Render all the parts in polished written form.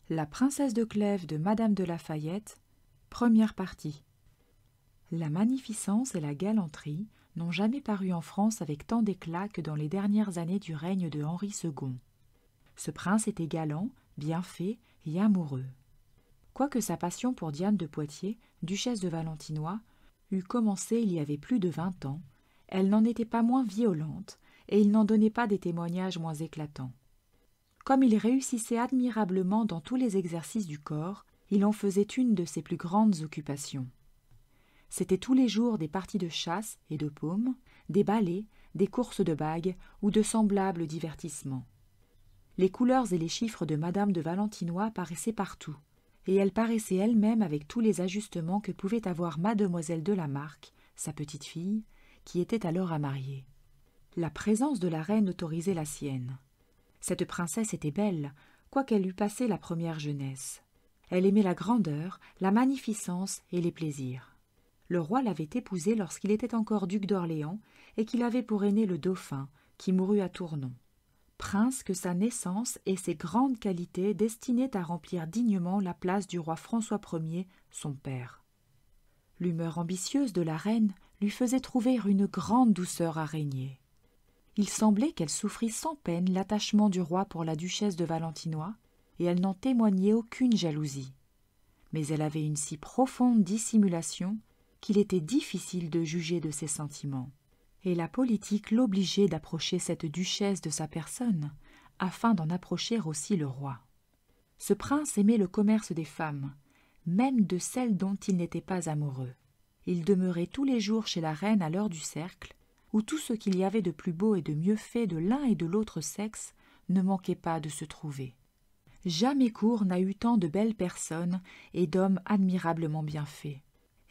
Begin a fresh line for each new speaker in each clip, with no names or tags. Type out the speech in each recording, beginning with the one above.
La princesse de Clèves de Madame de La Fayette, première partie. La magnificence et la galanterie n'ont jamais paru en France avec tant d'éclat que dans les dernières années du règne de Henri II. Ce prince était galant, bien fait et amoureux. Quoique sa passion pour Diane de Poitiers, duchesse de Valentinois, eût commencé il y avait plus de 20 ans, elle n'en était pas moins violente et il n'en donnait pas des témoignages moins éclatants. Comme il réussissait admirablement dans tous les exercices du corps, il en faisait une de ses plus grandes occupations. C'étaient tous les jours des parties de chasse et de paume, des ballets, des courses de bagues ou de semblables divertissements. Les couleurs et les chiffres de Madame de Valentinois paraissaient partout, et elle paraissait elle-même avec tous les ajustements que pouvait avoir Mademoiselle de la Marck, sa petite-fille, qui était alors à marier. La présence de la reine autorisait la sienne. Cette princesse était belle, quoiqu'elle eût passé la première jeunesse. Elle aimait la grandeur, la magnificence et les plaisirs. Le roi l'avait épousée lorsqu'il était encore duc d'Orléans et qu'il avait pour aîné le dauphin, qui mourut à Tournon. Prince que sa naissance et ses grandes qualités destinaient à remplir dignement la place du roi François Ier, son père. L'humeur ambitieuse de la reine lui faisait trouver une grande douceur à régner. Il semblait qu'elle souffrit sans peine l'attachement du roi pour la duchesse de Valentinois, et elle n'en témoignait aucune jalousie. Mais elle avait une si profonde dissimulation qu'il était difficile de juger de ses sentiments. Et la politique l'obligeait d'approcher cette duchesse de sa personne, afin d'en approcher aussi le roi. Ce prince aimait le commerce des femmes, même de celles dont il n'était pas amoureux. Il demeurait tous les jours chez la reine à l'heure du cercle, où tout ce qu'il y avait de plus beau et de mieux fait de l'un et de l'autre sexe ne manquait pas de se trouver. Jamais cour n'a eu tant de belles personnes et d'hommes admirablement bien faits.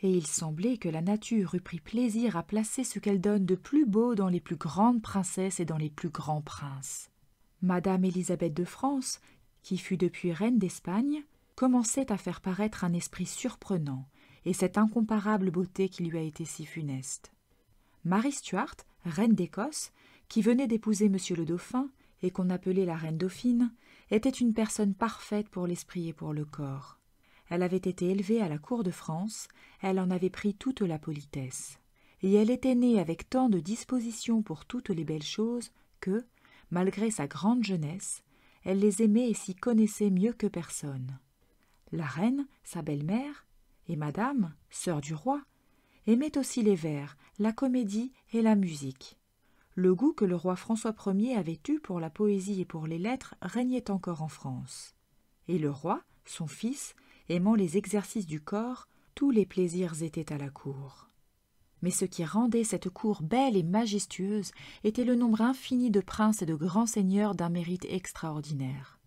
Et il semblait que la nature eût pris plaisir à placer ce qu'elle donne de plus beau dans les plus grandes princesses et dans les plus grands princes. Madame Élisabeth de France, qui fut depuis reine d'Espagne, commençait à faire paraître un esprit surprenant et cette incomparable beauté qui lui a été si funeste. Marie Stuart, reine d'Écosse, qui venait d'épouser Monsieur le Dauphin et qu'on appelait la reine dauphine, était une personne parfaite pour l'esprit et pour le corps. Elle avait été élevée à la cour de France, elle en avait pris toute la politesse. Et elle était née avec tant de disposition pour toutes les belles choses que, malgré sa grande jeunesse, elle les aimait et s'y connaissait mieux que personne. La reine, sa belle-mère, et madame, sœur du roi, aimaient aussi les vers, la comédie et la musique. Le goût que le roi François Ier avait eu pour la poésie et pour les lettres régnait encore en France. Et le roi, son fils, aimant les exercices du corps, tous les plaisirs étaient à la cour. Mais ce qui rendait cette cour belle et majestueuse était le nombre infini de princes et de grands seigneurs d'un mérite extraordinaire.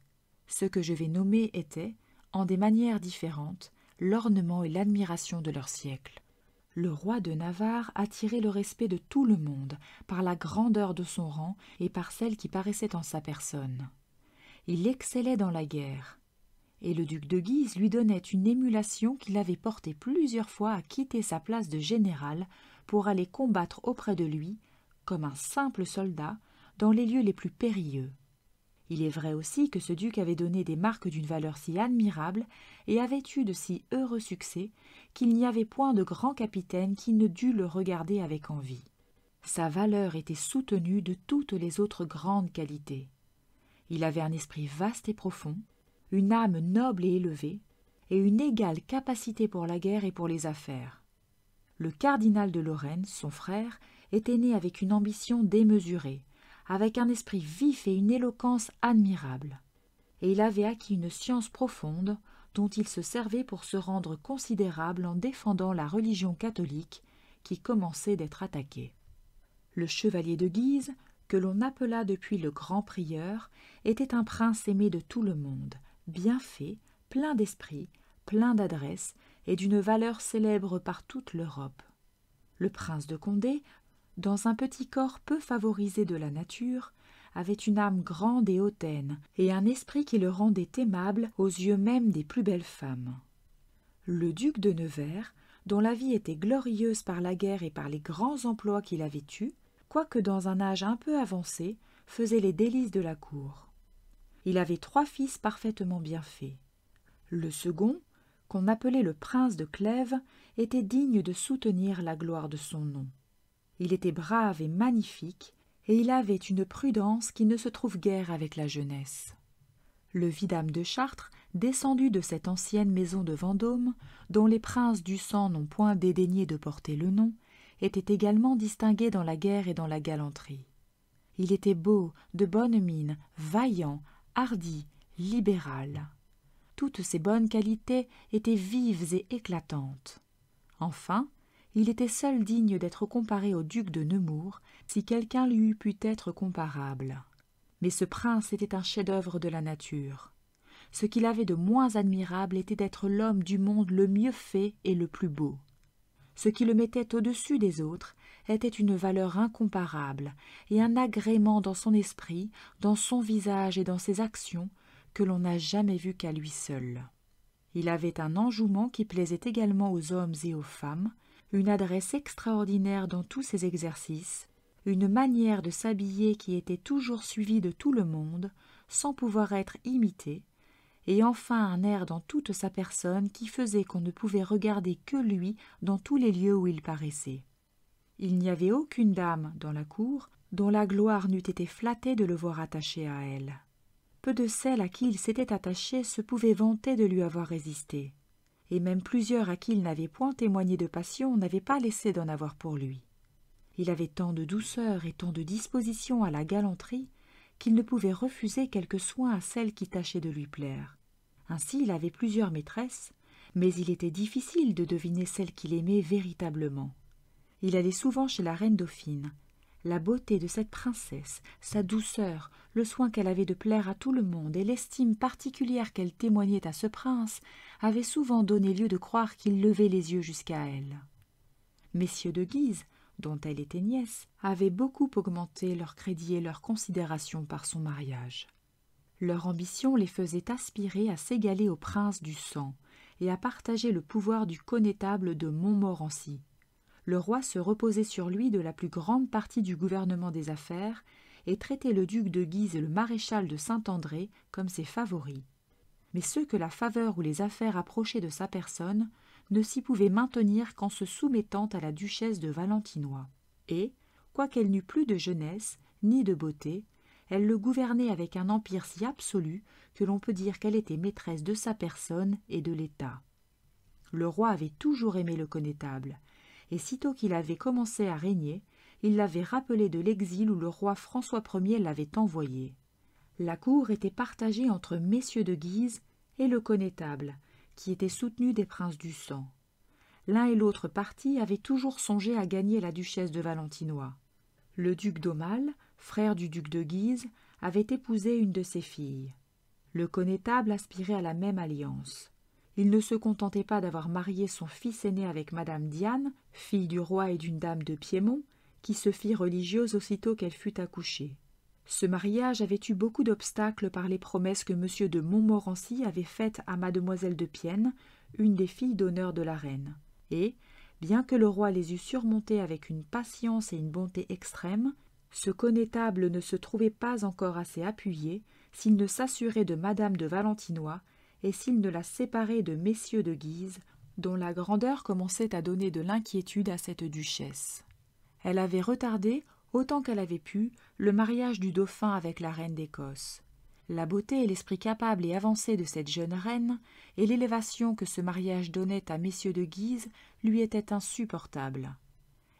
Ce que je vais nommer était, en des manières différentes, l'ornement et l'admiration de leur siècle. Le roi de Navarre attirait le respect de tout le monde par la grandeur de son rang et par celle qui paraissait en sa personne. Il excellait dans la guerre, et le duc de Guise lui donnait une émulation qui l'avait porté plusieurs fois à quitter sa place de général pour aller combattre auprès de lui, comme un simple soldat, dans les lieux les plus périlleux. Il est vrai aussi que ce duc avait donné des marques d'une valeur si admirable et avait eu de si heureux succès qu'il n'y avait point de grand capitaine qui ne dût le regarder avec envie. Sa valeur était soutenue de toutes les autres grandes qualités. Il avait un esprit vaste et profond, une âme noble et élevée, et une égale capacité pour la guerre et pour les affaires. Le cardinal de Lorraine, son frère, était né avec une ambition démesurée, avec un esprit vif et une éloquence admirable. Et il avait acquis une science profonde dont il se servait pour se rendre considérable en défendant la religion catholique qui commençait d'être attaquée. Le chevalier de Guise, que l'on appela depuis le grand prieur, était un prince aimé de tout le monde, bien fait, plein d'esprit, plein d'adresse et d'une valeur célèbre par toute l'Europe. Le prince de Condé, dans un petit corps peu favorisé de la nature, avait une âme grande et hautaine, et un esprit qui le rendait aimable aux yeux même des plus belles femmes. Le duc de Nevers, dont la vie était glorieuse par la guerre et par les grands emplois qu'il avait eus, quoique dans un âge un peu avancé, faisait les délices de la cour. Il avait 3 fils parfaitement bien faits. Le second, qu'on appelait le prince de Clèves, était digne de soutenir la gloire de son nom. Il était brave et magnifique, et il avait une prudence qui ne se trouve guère avec la jeunesse. Le vidame de Chartres, descendu de cette ancienne maison de Vendôme, dont les princes du sang n'ont point dédaigné de porter le nom, était également distingué dans la guerre et dans la galanterie. Il était beau, de bonne mine, vaillant, hardi, libéral. Toutes ces bonnes qualités étaient vives et éclatantes. Enfin, il était seul digne d'être comparé au duc de Nemours, si quelqu'un lui eût pu être comparable. Mais ce prince était un chef-d'œuvre de la nature. Ce qu'il avait de moins admirable était d'être l'homme du monde le mieux fait et le plus beau. Ce qui le mettait au-dessus des autres était une valeur incomparable et un agrément dans son esprit, dans son visage et dans ses actions que l'on n'a jamais vu qu'à lui seul. Il avait un enjouement qui plaisait également aux hommes et aux femmes, une adresse extraordinaire dans tous ses exercices, une manière de s'habiller qui était toujours suivie de tout le monde, sans pouvoir être imitée, et enfin un air dans toute sa personne qui faisait qu'on ne pouvait regarder que lui dans tous les lieux où il paraissait. Il n'y avait aucune dame dans la cour dont la gloire n'eût été flattée de le voir attaché à elle. Peu de celles à qui il s'était attaché se pouvaient vanter de lui avoir résisté, et même plusieurs à qui il n'avait point témoigné de passion n'avaient pas laissé d'en avoir pour lui. Il avait tant de douceur et tant de disposition à la galanterie qu'il ne pouvait refuser quelque soin à celle qui tâchait de lui plaire. Ainsi il avait plusieurs maîtresses, mais il était difficile de deviner celle qu'il aimait véritablement. Il allait souvent chez la reine Dauphine. La beauté de cette princesse, sa douceur, le soin qu'elle avait de plaire à tout le monde et l'estime particulière qu'elle témoignait à ce prince avaient souvent donné lieu de croire qu'il levait les yeux jusqu'à elle. Messieurs de Guise, dont elle était nièce, avaient beaucoup augmenté leur crédit et leur considération par son mariage. Leur ambition les faisait aspirer à s'égaler au prince du sang et à partager le pouvoir du connétable de Montmorency. Le roi se reposait sur lui de la plus grande partie du gouvernement des affaires et traitait le duc de Guise et le maréchal de Saint-André comme ses favoris. Mais ceux que la faveur ou les affaires approchaient de sa personne ne s'y pouvaient maintenir qu'en se soumettant à la duchesse de Valentinois. Et, quoiqu'elle n'eût plus de jeunesse ni de beauté, elle le gouvernait avec un empire si absolu que l'on peut dire qu'elle était maîtresse de sa personne et de l'État. Le roi avait toujours aimé le connétable, et sitôt qu'il avait commencé à régner, il l'avait rappelé de l'exil où le roi François Ier l'avait envoyé. La cour était partagée entre messieurs de Guise et le connétable, qui était soutenu des princes du sang. L'un et l'autre parti avaient toujours songé à gagner la duchesse de Valentinois. Le duc d'Aumale, frère du duc de Guise, avait épousé une de ses filles. Le connétable aspirait à la même alliance. Il ne se contentait pas d'avoir marié son fils aîné avec madame Diane, fille du roi et d'une dame de Piémont, qui se fit religieuse aussitôt qu'elle fut accouchée. Ce mariage avait eu beaucoup d'obstacles par les promesses que M. de Montmorency avait faites à mademoiselle de Pienne, une des filles d'honneur de la reine. Et, bien que le roi les eût surmontées avec une patience et une bonté extrêmes, ce connétable ne se trouvait pas encore assez appuyé s'il ne s'assurait de madame de Valentinois et s'il ne la séparait de messieurs de Guise, dont la grandeur commençait à donner de l'inquiétude à cette duchesse. Elle avait retardé, autant qu'elle avait pu, le mariage du dauphin avec la reine d'Écosse. La beauté et l'esprit capable et avancé de cette jeune reine, et l'élévation que ce mariage donnait à messieurs de Guise, lui étaient insupportables.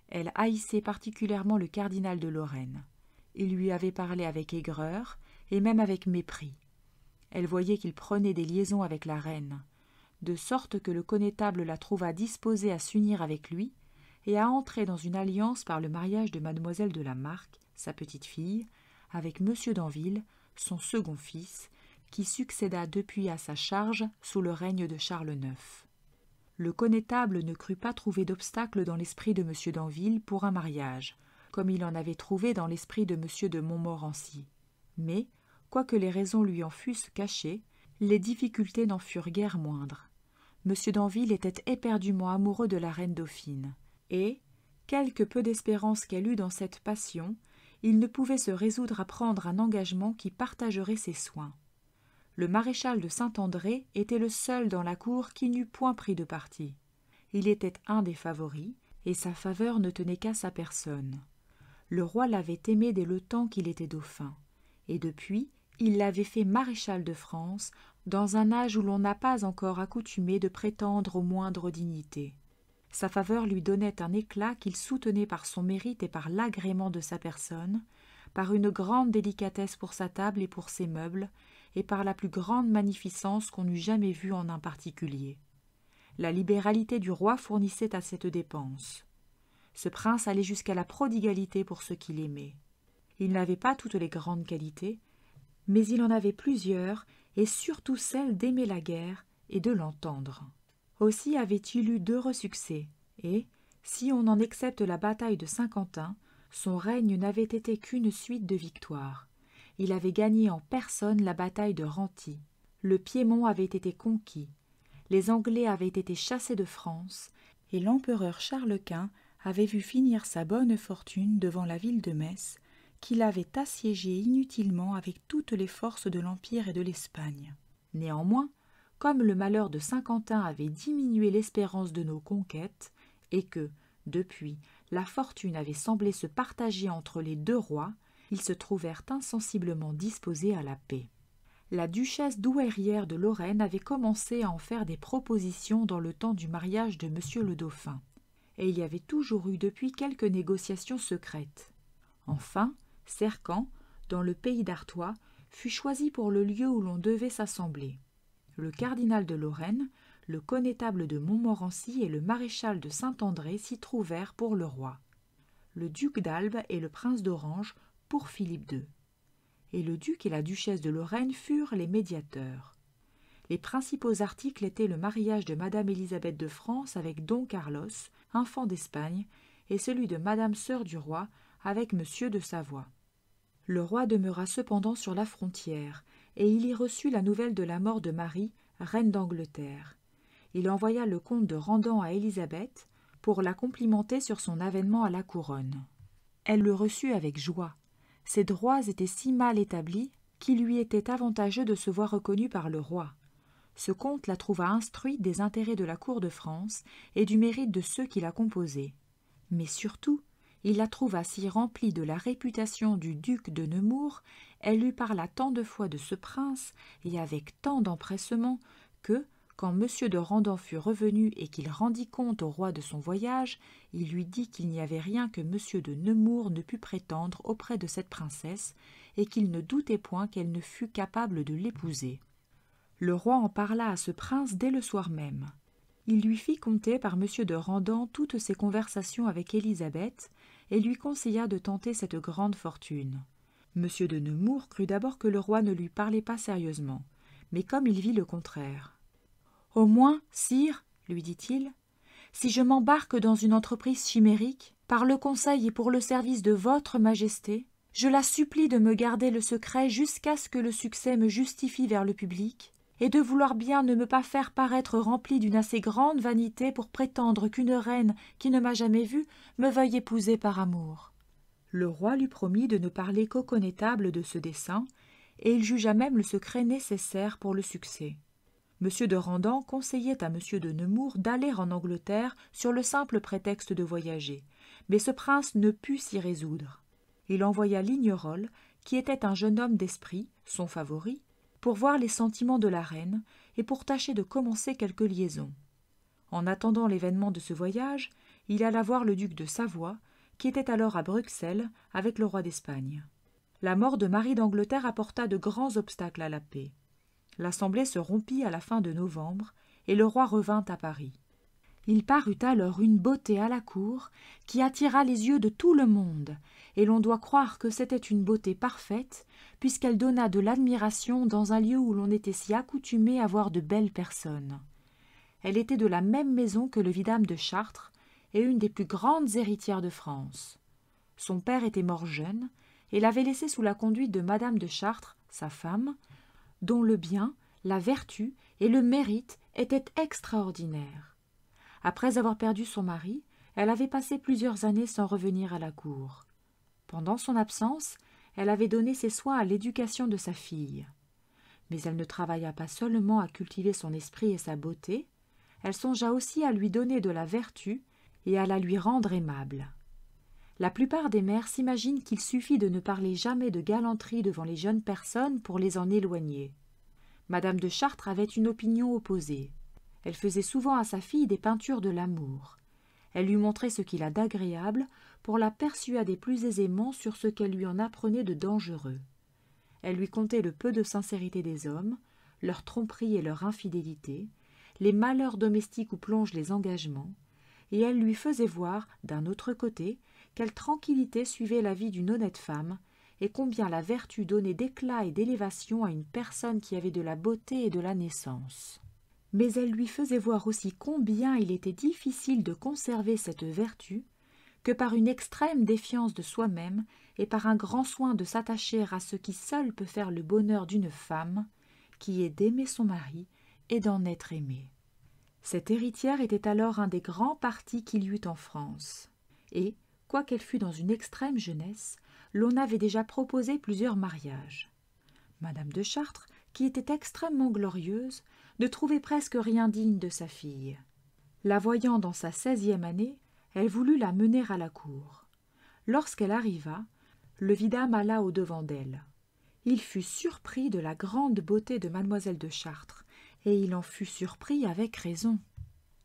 Elle haïssait particulièrement le cardinal de Lorraine. Il lui avait parlé avec aigreur, et même avec mépris. Elle voyait qu'il prenait des liaisons avec la reine, de sorte que le connétable la trouva disposée à s'unir avec lui, et à entrer dans une alliance par le mariage de mademoiselle de la Marque, sa petite-fille, avec monsieur d'Anville, son second fils, qui succéda depuis à sa charge sous le règne de Charles IX. Le connétable ne crut pas trouver d'obstacle dans l'esprit de monsieur d'Anville pour un mariage, comme il en avait trouvé dans l'esprit de monsieur de Montmorency. Mais, quoique les raisons lui en fussent cachées, les difficultés n'en furent guère moindres. Monsieur d'Anville était éperdument amoureux de la reine Dauphine, et, quelque peu d'espérance qu'elle eût dans cette passion, il ne pouvait se résoudre à prendre un engagement qui partagerait ses soins. Le maréchal de Saint-André était le seul dans la cour qui n'eût point pris de parti. Il était un des favoris, et sa faveur ne tenait qu'à sa personne. Le roi l'avait aimé dès le temps qu'il était dauphin, et depuis, il l'avait fait maréchal de France, dans un âge où l'on n'a pas encore accoutumé de prétendre aux moindres dignités. Sa faveur lui donnait un éclat qu'il soutenait par son mérite et par l'agrément de sa personne, par une grande délicatesse pour sa table et pour ses meubles, et par la plus grande magnificence qu'on eût jamais vue en un particulier. La libéralité du roi fournissait à cette dépense. Ce prince allait jusqu'à la prodigalité pour ceux qu'il aimait. Il n'avait pas toutes les grandes qualités, mais il en avait plusieurs, et surtout celle d'aimer la guerre et de l'entendre. Aussi avait-il eu d'heureux succès, et, si on en excepte la bataille de Saint-Quentin, son règne n'avait été qu'une suite de victoires. Il avait gagné en personne la bataille de Renty. Le Piémont avait été conquis. Les Anglais avaient été chassés de France, et l'empereur Charles Quint avait vu finir sa bonne fortune devant la ville de Metz, qu'il avait assiégée inutilement avec toutes les forces de l'Empire et de l'Espagne. Néanmoins, comme le malheur de Saint-Quentin avait diminué l'espérance de nos conquêtes, et que, depuis, la fortune avait semblé se partager entre les deux rois, ils se trouvèrent insensiblement disposés à la paix. La duchesse douairière de Lorraine avait commencé à en faire des propositions dans le temps du mariage de monsieur le dauphin, et il y avait toujours eu depuis quelques négociations secrètes. Enfin, Cercamp, dans le pays d'Artois, fut choisi pour le lieu où l'on devait s'assembler. Le cardinal de Lorraine, le connétable de Montmorency et le maréchal de Saint-André s'y trouvèrent pour le roi, le duc d'Albe et le prince d'Orange pour Philippe II. Et le duc et la duchesse de Lorraine furent les médiateurs. Les principaux articles étaient le mariage de madame Élisabeth de France avec don Carlos, infant d'Espagne, et celui de madame sœur du roi avec monsieur de Savoie. Le roi demeura cependant sur la frontière, et il y reçut la nouvelle de la mort de Marie, reine d'Angleterre. Il envoya le comte de Randan à Élisabeth pour la complimenter sur son avènement à la couronne. Elle le reçut avec joie. Ses droits étaient si mal établis qu'il lui était avantageux de se voir reconnu par le roi. Ce comte la trouva instruite des intérêts de la cour de France et du mérite de ceux qui la composaient. Mais surtout, il la trouva si remplie de la réputation du duc de Nemours, elle lui parla tant de fois de ce prince, et avec tant d'empressement, que, quand M. de Randan fut revenu et qu'il rendit compte au roi de son voyage, il lui dit qu'il n'y avait rien que M. de Nemours ne pût prétendre auprès de cette princesse, et qu'il ne doutait point qu'elle ne fût capable de l'épouser. Le roi en parla à ce prince dès le soir même. Il lui fit conter par M. de Randan toutes ses conversations avec Élisabeth, et lui conseilla de tenter cette grande fortune. M. de Nemours crut d'abord que le roi ne lui parlait pas sérieusement, mais comme il vit le contraire. « Au moins, sire, lui dit-il, si je m'embarque dans une entreprise chimérique, par le conseil et pour le service de votre majesté, je la supplie de me garder le secret jusqu'à ce que le succès me justifie vers le public, et de vouloir bien ne me pas faire paraître rempli d'une assez grande vanité pour prétendre qu'une reine qui ne m'a jamais vue me veuille épouser par amour. » Le roi lui promit de ne parler qu'au connétable de ce dessein, et il jugea même le secret nécessaire pour le succès. M. de Randan conseillait à M. de Nemours d'aller en Angleterre sur le simple prétexte de voyager, mais ce prince ne put s'y résoudre. Il envoya Lignerolles, qui était un jeune homme d'esprit, son favori, pour voir les sentiments de la reine et pour tâcher de commencer quelque liaison. En attendant l'événement de ce voyage, il alla voir le duc de Savoie, qui était alors à Bruxelles avec le roi d'Espagne. La mort de Marie d'Angleterre apporta de grands obstacles à la paix. L'assemblée se rompit à la fin de novembre, et le roi revint à Paris. Il parut alors une beauté à la cour qui attira les yeux de tout le monde, et l'on doit croire que c'était une beauté parfaite, puisqu'elle donna de l'admiration dans un lieu où l'on était si accoutumé à voir de belles personnes. Elle était de la même maison que le vidame de Chartres, et une des plus grandes héritières de France. Son père était mort jeune, et l'avait laissée sous la conduite de madame de Chartres, sa femme, dont le bien, la vertu et le mérite étaient extraordinaires. Après avoir perdu son mari, elle avait passé plusieurs années sans revenir à la cour. Pendant son absence, elle avait donné ses soins à l'éducation de sa fille. Mais elle ne travailla pas seulement à cultiver son esprit et sa beauté, elle songea aussi à lui donner de la vertu et à la lui rendre aimable. La plupart des mères s'imaginent qu'il suffit de ne parler jamais de galanterie devant les jeunes personnes pour les en éloigner. Madame de Chartres avait une opinion opposée. Elle faisait souvent à sa fille des peintures de l'amour. Elle lui montrait ce qu'il a d'agréable pour la persuader plus aisément sur ce qu'elle lui en apprenait de dangereux. Elle lui contait le peu de sincérité des hommes, leur tromperie et leur infidélité, les malheurs domestiques où plongent les engagements, et elle lui faisait voir, d'un autre côté, quelle tranquillité suivait la vie d'une honnête femme, et combien la vertu donnait d'éclat et d'élévation à une personne qui avait de la beauté et de la naissance. Mais elle lui faisait voir aussi combien il était difficile de conserver cette vertu, que par une extrême défiance de soi-même et par un grand soin de s'attacher à ce qui seul peut faire le bonheur d'une femme, qui est d'aimer son mari et d'en être aimée. Cette héritière était alors un des grands partis qu'il y eut en France, et, quoiqu'elle fût dans une extrême jeunesse, l'on avait déjà proposé plusieurs mariages. Madame de Chartres, qui était extrêmement glorieuse, ne trouvait presque rien digne de sa fille. La voyant dans sa 16e année, elle voulut la mener à la cour. Lorsqu'elle arriva, le vidame alla au-devant d'elle. Il fut surpris de la grande beauté de mademoiselle de Chartres, et il en fut surpris avec raison.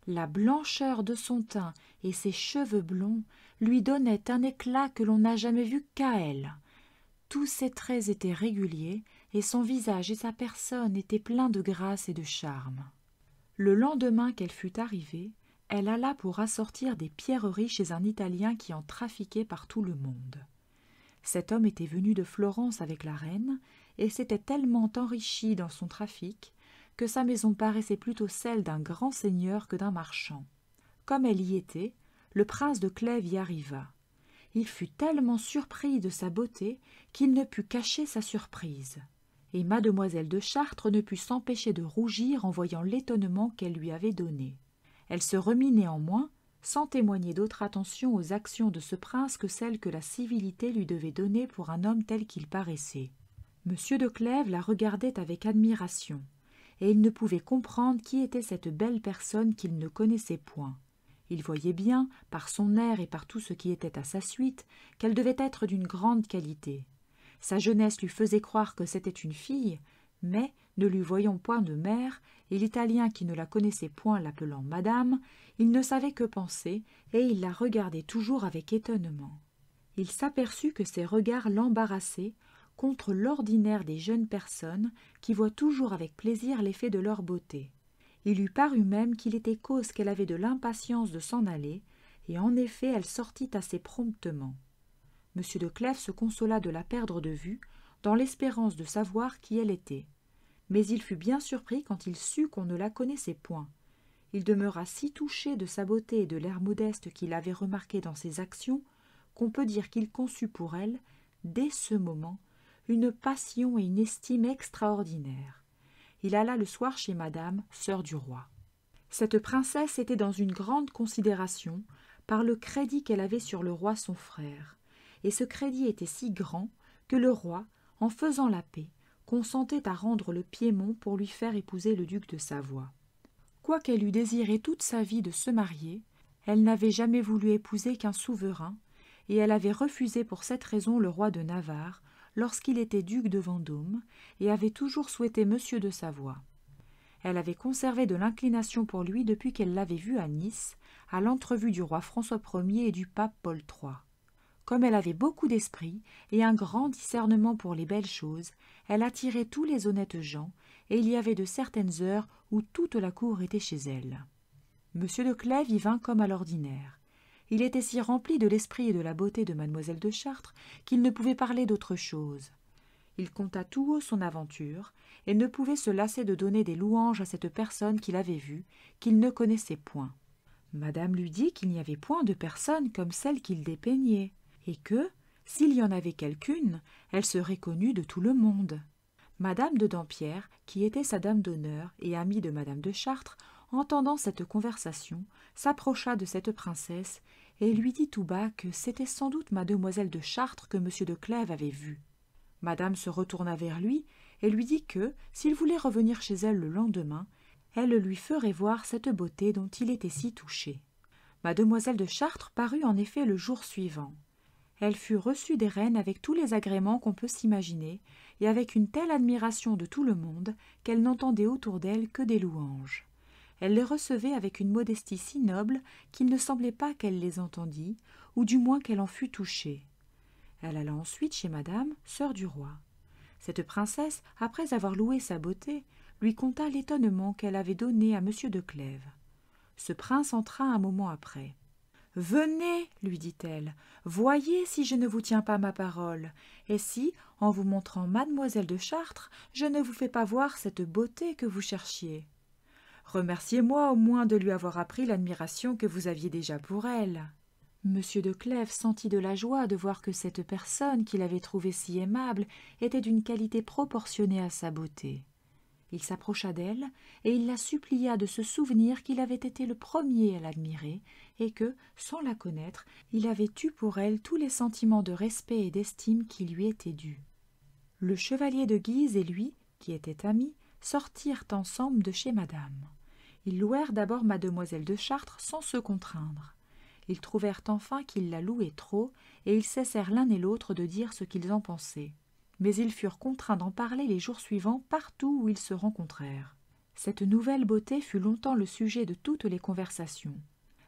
La blancheur de son teint et ses cheveux blonds lui donnaient un éclat que l'on n'a jamais vu qu'à elle. Tous ses traits étaient réguliers, et son visage et sa personne étaient pleins de grâce et de charme. Le lendemain qu'elle fut arrivée, elle alla pour assortir des pierreries chez un Italien qui en trafiquait par tout le monde. Cet homme était venu de Florence avec la reine, et s'était tellement enrichi dans son trafic que sa maison paraissait plutôt celle d'un grand seigneur que d'un marchand. Comme elle y était, le prince de Clèves y arriva. Il fut tellement surpris de sa beauté qu'il ne put cacher sa surprise. Et mademoiselle de Chartres ne put s'empêcher de rougir en voyant l'étonnement qu'elle lui avait donné. Elle se remit néanmoins, sans témoigner d'autre attention aux actions de ce prince que celle que la civilité lui devait donner pour un homme tel qu'il paraissait. Monsieur de Clèves la regardait avec admiration, et il ne pouvait comprendre qui était cette belle personne qu'il ne connaissait point. Il voyait bien, par son air et par tout ce qui était à sa suite, qu'elle devait être d'une grande qualité. Sa jeunesse lui faisait croire que c'était une fille, mais, ne lui voyant point de mère, et l'Italien qui ne la connaissait point l'appelant madame, il ne savait que penser, et il la regardait toujours avec étonnement. Il s'aperçut que ses regards l'embarrassaient, contre l'ordinaire des jeunes personnes qui voient toujours avec plaisir l'effet de leur beauté. Il lui parut même qu'il était cause qu'elle avait de l'impatience de s'en aller, et en effet elle sortit assez promptement. Monsieur de Clèves se consola de la perdre de vue, dans l'espérance de savoir qui elle était. Mais il fut bien surpris quand il sut qu'on ne la connaissait point. Il demeura si touché de sa beauté et de l'air modeste qu'il avait remarqué dans ses actions, qu'on peut dire qu'il conçut pour elle, dès ce moment, une passion et une estime extraordinaires. Il alla le soir chez madame, sœur du roi. Cette princesse était dans une grande considération par le crédit qu'elle avait sur le roi son frère, et ce crédit était si grand que le roi, en faisant la paix, consentait à rendre le Piémont pour lui faire épouser le duc de Savoie. Quoiqu'elle eût désiré toute sa vie de se marier, elle n'avait jamais voulu épouser qu'un souverain, et elle avait refusé pour cette raison le roi de Navarre, lorsqu'il était duc de Vendôme, et avait toujours souhaité monsieur de Savoie. Elle avait conservé de l'inclination pour lui depuis qu'elle l'avait vu à Nice, à l'entrevue du roi François Ier et du pape Paul III. Comme elle avait beaucoup d'esprit et un grand discernement pour les belles choses, elle attirait tous les honnêtes gens, et il y avait de certaines heures où toute la cour était chez elle. Monsieur de Clèves y vint comme à l'ordinaire. Il était si rempli de l'esprit et de la beauté de mademoiselle de Chartres qu'il ne pouvait parler d'autre chose. Il conta tout haut son aventure, et ne pouvait se lasser de donner des louanges à cette personne qu'il avait vue, qu'il ne connaissait point. Madame lui dit qu'il n'y avait point de personne comme celle qu'il dépeignait, et que, s'il y en avait quelqu'une, elle serait connue de tout le monde. Madame de Dampierre, qui était sa dame d'honneur et amie de madame de Chartres, entendant cette conversation, s'approcha de cette princesse et lui dit tout bas que c'était sans doute mademoiselle de Chartres que monsieur de Clèves avait vue. Madame se retourna vers lui et lui dit que, s'il voulait revenir chez elle le lendemain, elle lui ferait voir cette beauté dont il était si touché. Mademoiselle de Chartres parut en effet le jour suivant. Elle fut reçue des reines avec tous les agréments qu'on peut s'imaginer, et avec une telle admiration de tout le monde qu'elle n'entendait autour d'elle que des louanges. Elle les recevait avec une modestie si noble qu'il ne semblait pas qu'elle les entendît, ou du moins qu'elle en fût touchée. Elle alla ensuite chez madame, sœur du roi. Cette princesse, après avoir loué sa beauté, lui conta l'étonnement qu'elle avait donné à M. de Clèves. Ce prince entra un moment après. « Venez, lui dit-elle, voyez si je ne vous tiens pas ma parole, et si, en vous montrant mademoiselle de Chartres, je ne vous fais pas voir cette beauté que vous cherchiez. Remerciez-moi au moins de lui avoir appris l'admiration que vous aviez déjà pour elle. » Monsieur de Clèves sentit de la joie de voir que cette personne qu'il avait trouvée si aimable était d'une qualité proportionnée à sa beauté. Il s'approcha d'elle, et il la supplia de se souvenir qu'il avait été le premier à l'admirer, et que, sans la connaître, il avait eu pour elle tous les sentiments de respect et d'estime qui lui étaient dus. Le chevalier de Guise et lui, qui étaient amis, sortirent ensemble de chez madame. Ils louèrent d'abord mademoiselle de Chartres sans se contraindre. Ils trouvèrent enfin qu'il la louait trop, et ils cessèrent l'un et l'autre de dire ce qu'ils en pensaient. Mais ils furent contraints d'en parler les jours suivants partout où ils se rencontrèrent. Cette nouvelle beauté fut longtemps le sujet de toutes les conversations.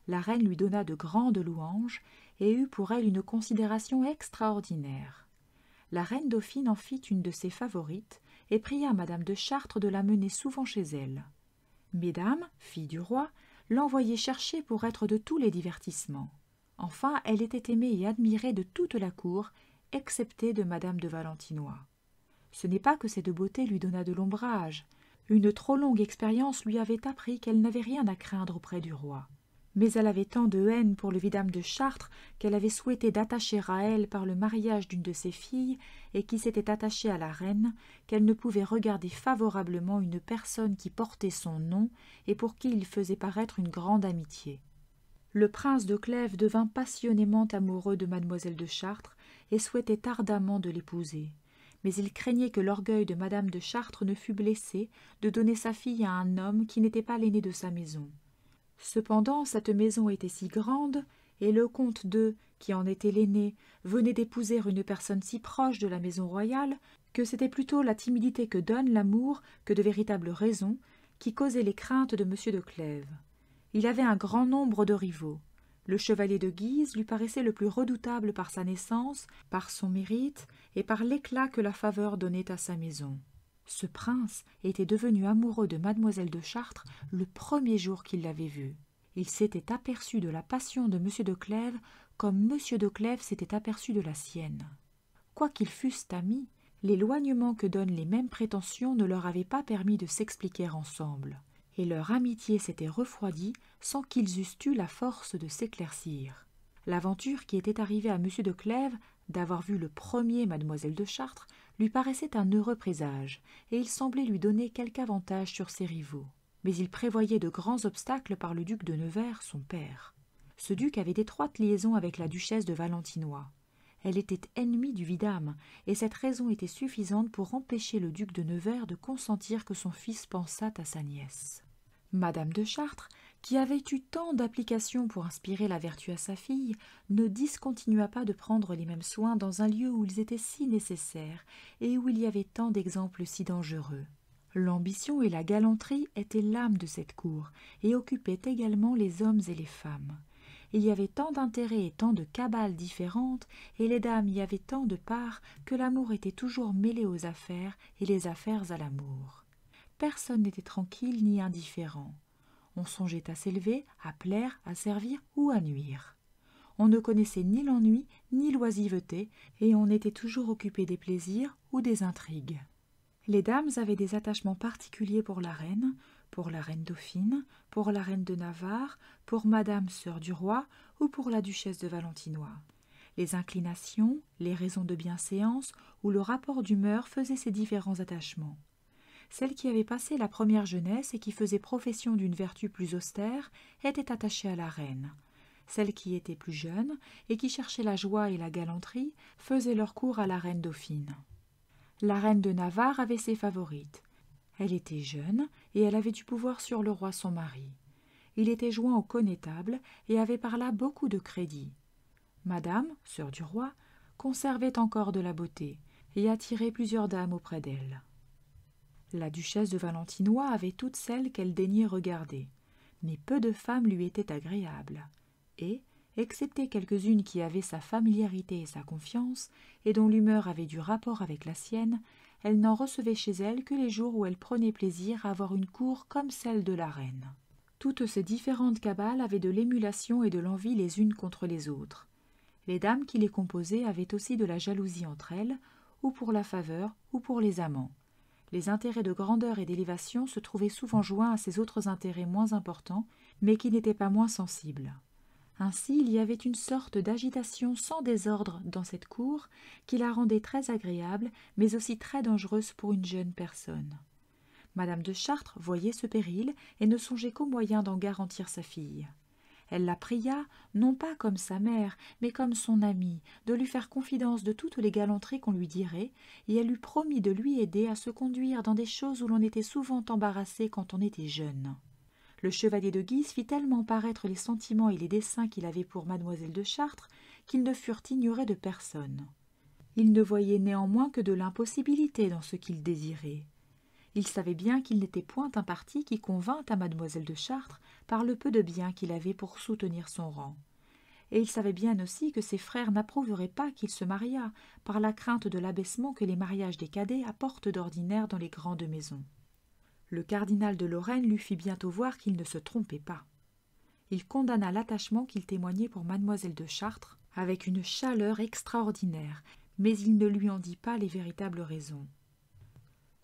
La reine lui donna de grandes louanges et eut pour elle une considération extraordinaire. La reine dauphine en fit une de ses favorites et pria madame de Chartres de la mener souvent chez elle. Mesdames, filles du roi, l'envoyaient chercher pour être de tous les divertissements. Enfin, elle était aimée et admirée de toute la cour, excepté de madame de Valentinois. Ce n'est pas que cette beauté lui donnât de l'ombrage. Une trop longue expérience lui avait appris qu'elle n'avait rien à craindre auprès du roi. Mais elle avait tant de haine pour le vidame de Chartres qu'elle avait souhaité d'attacher à elle par le mariage d'une de ses filles, et qui s'était attachée à la reine, qu'elle ne pouvait regarder favorablement une personne qui portait son nom et pour qui il faisait paraître une grande amitié. Le prince de Clèves devint passionnément amoureux de mademoiselle de Chartres et souhaitait ardemment de l'épouser. Mais il craignait que l'orgueil de madame de Chartres ne fût blessé de donner sa fille à un homme qui n'était pas l'aîné de sa maison. Cependant, cette maison était si grande, et le comte de, qui en était l'aîné, venait d'épouser une personne si proche de la maison royale, que c'était plutôt la timidité que donne l'amour que de véritables raisons qui causaient les craintes de M. de Clèves. Il avait un grand nombre de rivaux. Le chevalier de Guise lui paraissait le plus redoutable par sa naissance, par son mérite et par l'éclat que la faveur donnait à sa maison. Ce prince était devenu amoureux de mademoiselle de Chartres le premier jour qu'il l'avait vue. Il s'était aperçu de la passion de M. de Clèves comme M. de Clèves s'était aperçu de la sienne. Quoiqu'ils fussent amis, l'éloignement que donnent les mêmes prétentions ne leur avait pas permis de s'expliquer ensemble, et leur amitié s'était refroidie sans qu'ils eussent eu la force de s'éclaircir. L'aventure qui était arrivée à M. de Clèves d'avoir vu le premier mademoiselle de Chartres lui paraissait un heureux présage, et il semblait lui donner quelque avantage sur ses rivaux. Mais il prévoyait de grands obstacles par le duc de Nevers, son père. Ce duc avait d'étroites liaisons avec la duchesse de Valentinois. Elle était ennemie du vidame, et cette raison était suffisante pour empêcher le duc de Nevers de consentir que son fils pensât à sa nièce. Madame de Chartres, qui avait eu tant d'application pour inspirer la vertu à sa fille, ne discontinua pas de prendre les mêmes soins dans un lieu où ils étaient si nécessaires et où il y avait tant d'exemples si dangereux. L'ambition et la galanterie étaient l'âme de cette cour et occupaient également les hommes et les femmes. Il y avait tant d'intérêts et tant de cabales différentes, et les dames y avaient tant de part que l'amour était toujours mêlé aux affaires et les affaires à l'amour. Personne n'était tranquille ni indifférent. On songeait à s'élever, à plaire, à servir ou à nuire. On ne connaissait ni l'ennui ni l'oisiveté, et on était toujours occupé des plaisirs ou des intrigues. Les dames avaient des attachements particuliers pour la reine dauphine, pour la reine de Navarre, pour madame sœur du roi ou pour la duchesse de Valentinois. Les inclinations, les raisons de bienséance ou le rapport d'humeur faisaient ces différents attachements. Celle qui avait passé la première jeunesse et qui faisait profession d'une vertu plus austère était attachée à la reine. Celles qui étaient plus jeunes et qui cherchaient la joie et la galanterie faisaient leur cour à la reine dauphine. La reine de Navarre avait ses favorites. Elle était jeune et elle avait du pouvoir sur le roi son mari. Il était joint au connétable et avait par là beaucoup de crédit. Madame, sœur du roi, conservait encore de la beauté et attirait plusieurs dames auprès d'elle. La duchesse de Valentinois avait toutes celles qu'elle daignait regarder, mais peu de femmes lui étaient agréables, et, excepté quelques-unes qui avaient sa familiarité et sa confiance, et dont l'humeur avait du rapport avec la sienne, elle n'en recevait chez elle que les jours où elle prenait plaisir à avoir une cour comme celle de la reine. Toutes ces différentes cabales avaient de l'émulation et de l'envie les unes contre les autres. Les dames qui les composaient avaient aussi de la jalousie entre elles, ou pour la faveur, ou pour les amants. Les intérêts de grandeur et d'élévation se trouvaient souvent joints à ces autres intérêts moins importants, mais qui n'étaient pas moins sensibles. Ainsi, il y avait une sorte d'agitation sans désordre dans cette cour qui la rendait très agréable, mais aussi très dangereuse pour une jeune personne. Madame de Chartres voyait ce péril et ne songeait qu'au moyen d'en garantir sa fille. Elle la pria, non pas comme sa mère, mais comme son amie, de lui faire confidence de toutes les galanteries qu'on lui dirait, et elle lui promit de lui aider à se conduire dans des choses où l'on était souvent embarrassé quand on était jeune. Le chevalier de Guise fit tellement paraître les sentiments et les desseins qu'il avait pour mademoiselle de Chartres qu'ils ne furent ignorés de personne. Il ne voyait néanmoins que de l'impossibilité dans ce qu'il désirait. Il savait bien qu'il n'était point un parti qui convînt à mademoiselle de Chartres par le peu de bien qu'il avait pour soutenir son rang. Et il savait bien aussi que ses frères n'approuveraient pas qu'il se mariât, par la crainte de l'abaissement que les mariages des cadets apportent d'ordinaire dans les grandes maisons. Le cardinal de Lorraine lui fit bientôt voir qu'il ne se trompait pas. Il condamna l'attachement qu'il témoignait pour mademoiselle de Chartres avec une chaleur extraordinaire, mais il ne lui en dit pas les véritables raisons.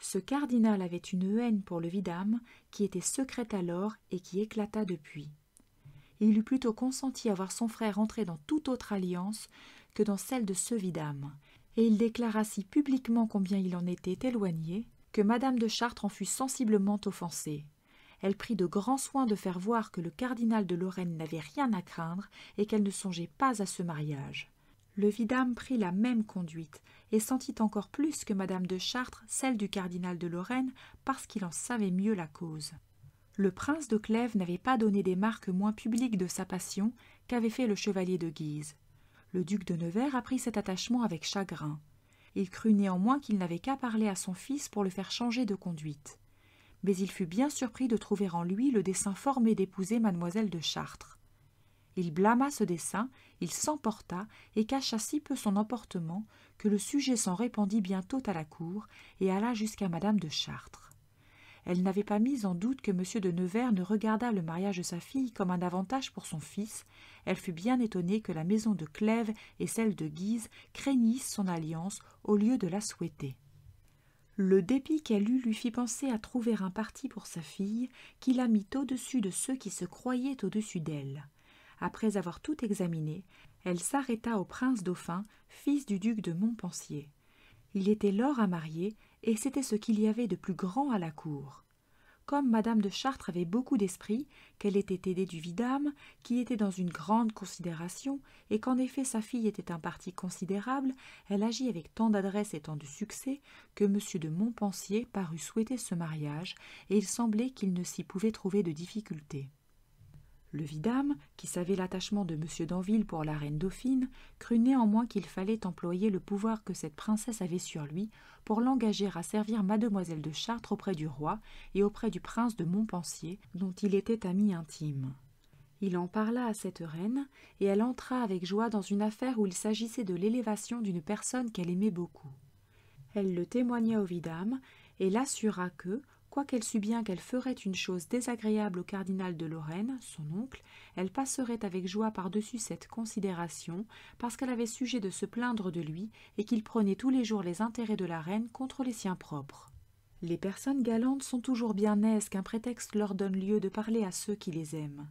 Ce cardinal avait une haine pour le vidame qui était secrète alors et qui éclata depuis. Il eût plutôt consenti à voir son frère entrer dans toute autre alliance que dans celle de ce vidame, et il déclara si publiquement combien il en était éloigné que madame de Chartres en fut sensiblement offensée. Elle prit de grands soins de faire voir que le cardinal de Lorraine n'avait rien à craindre et qu'elle ne songeait pas à ce mariage. Le vidame prit la même conduite et sentit encore plus que madame de Chartres celle du cardinal de Lorraine parce qu'il en savait mieux la cause. Le prince de Clèves n'avait pas donné des marques moins publiques de sa passion qu'avait fait le chevalier de Guise. Le duc de Nevers apprit cet attachement avec chagrin. Il crut néanmoins qu'il n'avait qu'à parler à son fils pour le faire changer de conduite. Mais il fut bien surpris de trouver en lui le dessein formé d'épouser mademoiselle de Chartres. Il blâma ce dessein, il s'emporta et cacha si peu son emportement que le sujet s'en répandit bientôt à la cour et alla jusqu'à madame de Chartres. Elle n'avait pas mis en doute que M. de Nevers ne regardât le mariage de sa fille comme un avantage pour son fils. Elle fut bien étonnée que la maison de Clèves et celle de Guise craignissent son alliance au lieu de la souhaiter. Le dépit qu'elle eut lui fit penser à trouver un parti pour sa fille qui la mit au-dessus de ceux qui se croyaient au-dessus d'elle. Après avoir tout examiné, elle s'arrêta au prince dauphin, fils du duc de Montpensier. Il était lors à marier, et c'était ce qu'il y avait de plus grand à la cour. Comme madame de Chartres avait beaucoup d'esprit, qu'elle était aidée du vidame, qui était dans une grande considération, et qu'en effet sa fille était un parti considérable, elle agit avec tant d'adresse et tant de succès que M. de Montpensier parut souhaiter ce mariage, et il semblait qu'il ne s'y pouvait trouver de difficulté. Le vidame, qui savait l'attachement de M. d'Anville pour la reine dauphine, crut néanmoins qu'il fallait employer le pouvoir que cette princesse avait sur lui pour l'engager à servir mademoiselle de Chartres auprès du roi et auprès du prince de Montpensier, dont il était ami intime. Il en parla à cette reine, et elle entra avec joie dans une affaire où il s'agissait de l'élévation d'une personne qu'elle aimait beaucoup. Elle le témoigna au vidame, et l'assura que, quoiqu'elle sût bien qu'elle ferait une chose désagréable au cardinal de Lorraine, son oncle, elle passerait avec joie par-dessus cette considération, parce qu'elle avait sujet de se plaindre de lui, et qu'il prenait tous les jours les intérêts de la reine contre les siens propres. Les personnes galantes sont toujours bien aises qu'un prétexte leur donne lieu de parler à ceux qui les aiment.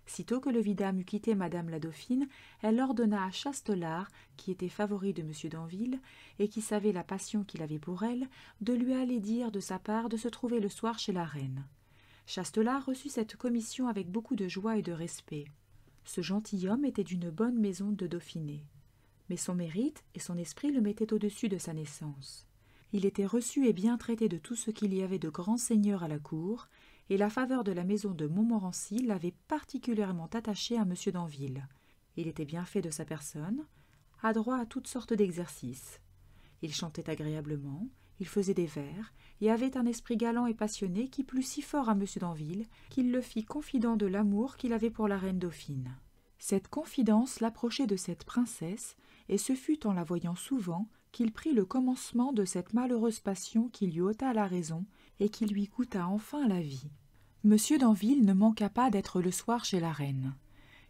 Sitôt que le vidame eut quitté madame la dauphine, elle ordonna à Chastelard, qui était favori de M. d'Anville, et qui savait la passion qu'il avait pour elle, de lui aller dire de sa part de se trouver le soir chez la reine. Chastelard reçut cette commission avec beaucoup de joie et de respect. Ce gentilhomme était d'une bonne maison de Dauphiné. Mais son mérite et son esprit le mettaient au-dessus de sa naissance. Il était reçu et bien traité de tout ce qu'il y avait de grands seigneurs à la cour, et la faveur de la maison de Montmorency l'avait particulièrement attaché à M. d'Anville. Il était bien fait de sa personne, adroit à toutes sortes d'exercices. Il chantait agréablement, il faisait des vers, et avait un esprit galant et passionné qui plut si fort à M. d'Anville qu'il le fit confident de l'amour qu'il avait pour la reine dauphine. Cette confidence l'approchait de cette princesse, et ce fut en la voyant souvent qu'il prit le commencement de cette malheureuse passion qui lui ôta la raison et qui lui coûta enfin la vie. M. d'Anville ne manqua pas d'être le soir chez la reine.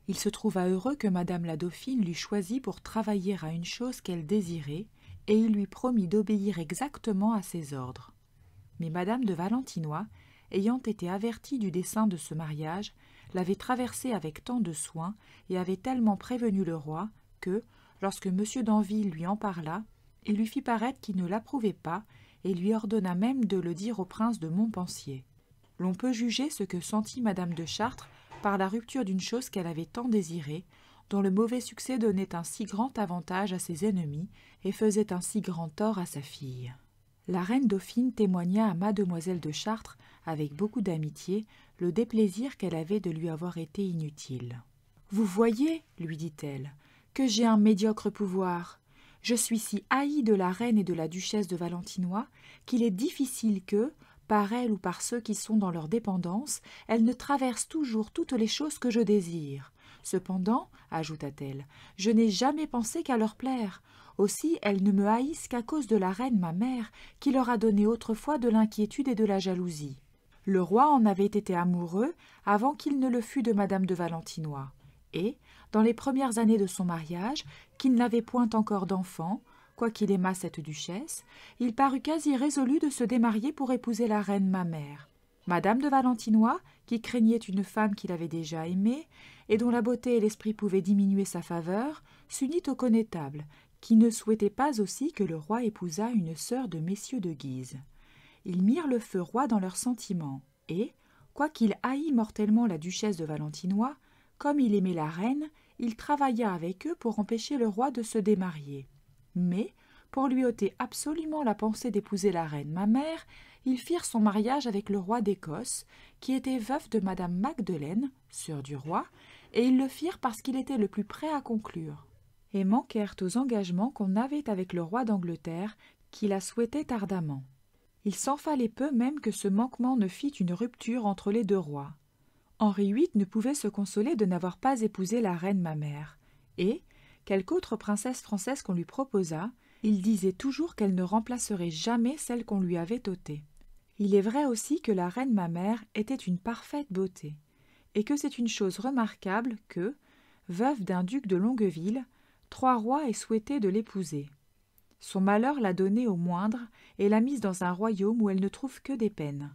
Il se trouva heureux que madame la dauphine l'eût choisi pour travailler à une chose qu'elle désirait, et il lui promit d'obéir exactement à ses ordres. Mais madame de Valentinois, ayant été avertie du dessein de ce mariage, l'avait traversé avec tant de soin et avait tellement prévenu le roi que, lorsque M. d'Anville lui en parla, il lui fit paraître qu'il ne l'approuvait pas et lui ordonna même de le dire au prince de Montpensier. L'on peut juger ce que sentit madame de Chartres par la rupture d'une chose qu'elle avait tant désirée, dont le mauvais succès donnait un si grand avantage à ses ennemis et faisait un si grand tort à sa fille. La reine dauphine témoigna à mademoiselle de Chartres, avec beaucoup d'amitié, le déplaisir qu'elle avait de lui avoir été inutile. « Vous voyez, lui dit-elle, que j'ai un médiocre pouvoir. Je suis si haïe de la reine et de la duchesse de Valentinois qu'il est difficile que, par elle ou par ceux qui sont dans leur dépendance, elle ne traverse toujours toutes les choses que je désire. Cependant, ajouta-t-elle, je n'ai jamais pensé qu'à leur plaire. Aussi, elles ne me haïssent qu'à cause de la reine ma mère, qui leur a donné autrefois de l'inquiétude et de la jalousie. Le roi en avait été amoureux avant qu'il ne le fût de madame de Valentinois, et, dans les premières années de son mariage, qu'il n'avait point encore d'enfant, quoiqu'il aimât cette duchesse, il parut quasi résolu de se démarier pour épouser la reine ma mère. Madame de Valentinois, qui craignait une femme qu'il avait déjà aimée, et dont la beauté et l'esprit pouvaient diminuer sa faveur, s'unit au connétable, qui ne souhaitait pas aussi que le roi épousât une sœur de messieurs de Guise. Ils mirent le feu roi dans leurs sentiments, et, quoiqu'il haït mortellement la duchesse de Valentinois, comme il aimait la reine, il travailla avec eux pour empêcher le roi de se démarier. Mais, pour lui ôter absolument la pensée d'épouser la reine ma mère, ils firent son mariage avec le roi d'Écosse, qui était veuf de madame Magdeleine, sœur du roi, et ils le firent parce qu'il était le plus prêt à conclure, et manquèrent aux engagements qu'on avait avec le roi d'Angleterre, qui la souhaitait ardemment. Il s'en fallait peu même que ce manquement ne fît une rupture entre les deux rois. Henri VIII ne pouvait se consoler de n'avoir pas épousé la reine ma mère, et, quelque autre princesse française qu'on lui proposât, il disait toujours qu'elle ne remplacerait jamais celle qu'on lui avait ôtée. Il est vrai aussi que la reine ma mère était une parfaite beauté, et que c'est une chose remarquable que, veuve d'un duc de Longueville, 3 rois aient souhaité de l'épouser. Son malheur l'a donnée au moindre et l'a mise dans un royaume où elle ne trouve que des peines.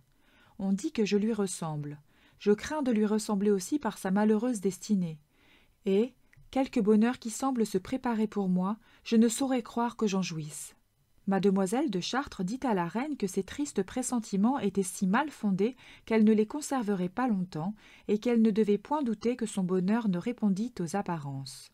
On dit que je lui ressemble. Je crains de lui ressembler aussi par sa malheureuse destinée. Et, quelque bonheur qui semble se préparer pour moi, je ne saurais croire que j'en jouisse. Mademoiselle de Chartres dit à la reine que ces tristes pressentiments étaient si mal fondés qu'elle ne les conserverait pas longtemps et qu'elle ne devait point douter que son bonheur ne répondît aux apparences.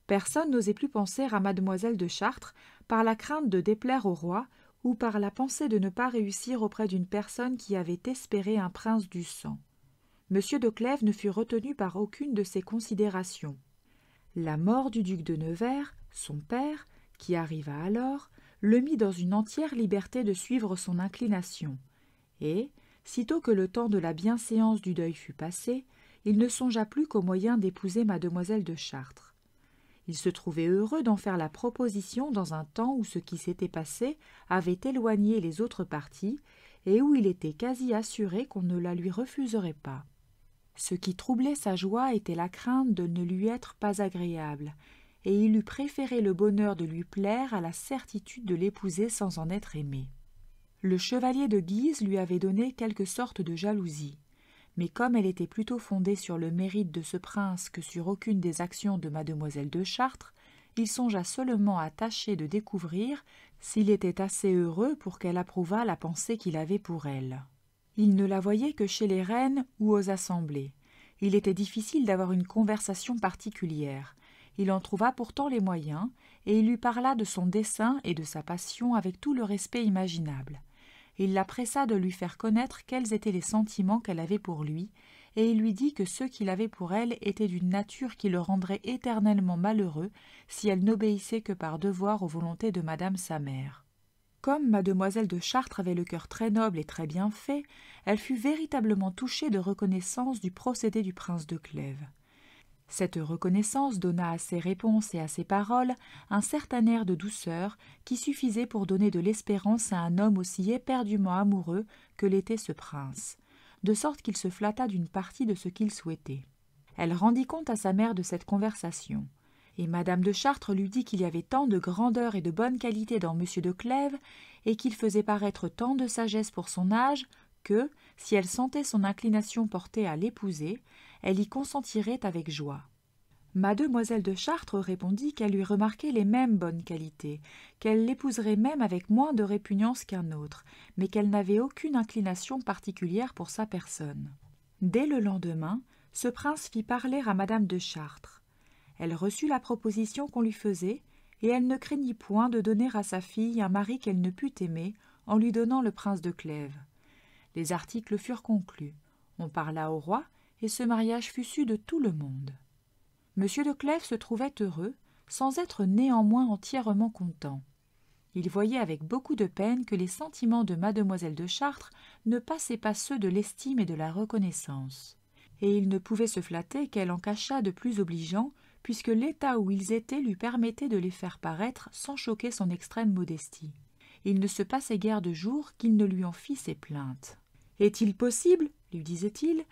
Personne n'osait plus penser à mademoiselle de Chartres par la crainte de déplaire au roi ou par la pensée de ne pas réussir auprès d'une personne qui avait espéré un prince du sang. M. de Clèves ne fut retenu par aucune de ces considérations. La mort du duc de Nevers, son père, qui arriva alors, le mit dans une entière liberté de suivre son inclination, et, sitôt que le temps de la bienséance du deuil fut passé, il ne songea plus qu'au moyen d'épouser mademoiselle de Chartres. Il se trouvait heureux d'en faire la proposition dans un temps où ce qui s'était passé avait éloigné les autres partis, et où il était quasi assuré qu'on ne la lui refuserait pas. Ce qui troublait sa joie était la crainte de ne lui être pas agréable, et il eût préféré le bonheur de lui plaire à la certitude de l'épouser sans en être aimé. Le chevalier de Guise lui avait donné quelque sorte de jalousie, mais comme elle était plutôt fondée sur le mérite de ce prince que sur aucune des actions de mademoiselle de Chartres, il songea seulement à tâcher de découvrir s'il était assez heureux pour qu'elle approuvât la pensée qu'il avait pour elle. Il ne la voyait que chez les reines ou aux assemblées. Il était difficile d'avoir une conversation particulière. Il en trouva pourtant les moyens, et il lui parla de son dessein et de sa passion avec tout le respect imaginable. Il la pressa de lui faire connaître quels étaient les sentiments qu'elle avait pour lui, et il lui dit que ceux qu'il avait pour elle étaient d'une nature qui le rendrait éternellement malheureux si elle n'obéissait que par devoir aux volontés de madame sa mère. Comme mademoiselle de Chartres avait le cœur très noble et très bien fait, elle fut véritablement touchée de reconnaissance du procédé du prince de Clèves. Cette reconnaissance donna à ses réponses et à ses paroles un certain air de douceur qui suffisait pour donner de l'espérance à un homme aussi éperdument amoureux que l'était ce prince, de sorte qu'il se flatta d'une partie de ce qu'il souhaitait. Elle rendit compte à sa mère de cette conversation, et madame de Chartres lui dit qu'il y avait tant de grandeur et de bonne qualité dans monsieur de Clèves, et qu'il faisait paraître tant de sagesse pour son âge, que, si elle sentait son inclination portée à l'épouser, elle y consentirait avec joie. Mademoiselle de Chartres répondit qu'elle lui remarquait les mêmes bonnes qualités, qu'elle l'épouserait même avec moins de répugnance qu'un autre, mais qu'elle n'avait aucune inclination particulière pour sa personne. Dès le lendemain, ce prince fit parler à madame de Chartres. Elle reçut la proposition qu'on lui faisait, et elle ne craignit point de donner à sa fille un mari qu'elle ne pût aimer, en lui donnant le prince de Clèves. Les articles furent conclus. On parla au roi, et ce mariage fut su de tout le monde. Monsieur de Clèves se trouvait heureux, sans être néanmoins entièrement content. Il voyait avec beaucoup de peine que les sentiments de mademoiselle de Chartres ne passaient pas ceux de l'estime et de la reconnaissance. Et il ne pouvait se flatter qu'elle en cachât de plus obligeants, puisque l'état où ils étaient lui permettait de les faire paraître sans choquer son extrême modestie. Il ne se passait guère de jour qu'il ne lui en fît ses plaintes. « Est-il possible, lui disait-il,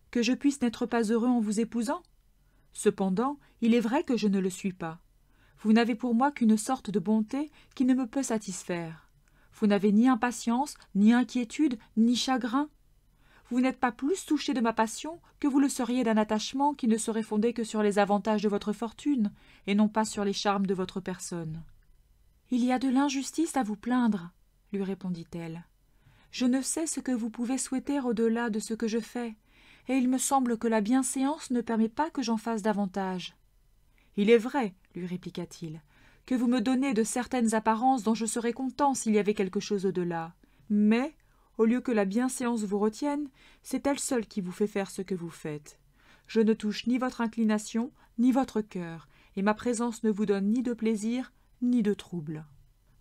que je puisse n'être pas heureux en vous épousant ? Cependant, il est vrai que je ne le suis pas. Vous n'avez pour moi qu'une sorte de bonté qui ne me peut satisfaire. Vous n'avez ni impatience, ni inquiétude, ni chagrin. Vous n'êtes pas plus touché de ma passion que vous le seriez d'un attachement qui ne serait fondé que sur les avantages de votre fortune, et non pas sur les charmes de votre personne. »« Il y a de l'injustice à vous plaindre, » lui répondit-elle. « Je ne sais ce que vous pouvez souhaiter au-delà de ce que je fais, et il me semble que la bienséance ne permet pas que j'en fasse davantage. »« Il est vrai, » lui répliqua-t-il, « que vous me donnez de certaines apparences dont je serais content s'il y avait quelque chose au-delà. Mais, au lieu que la bienséance vous retienne, c'est elle seule qui vous fait faire ce que vous faites. Je ne touche ni votre inclination, ni votre cœur, et ma présence ne vous donne ni de plaisir, ni de trouble. »«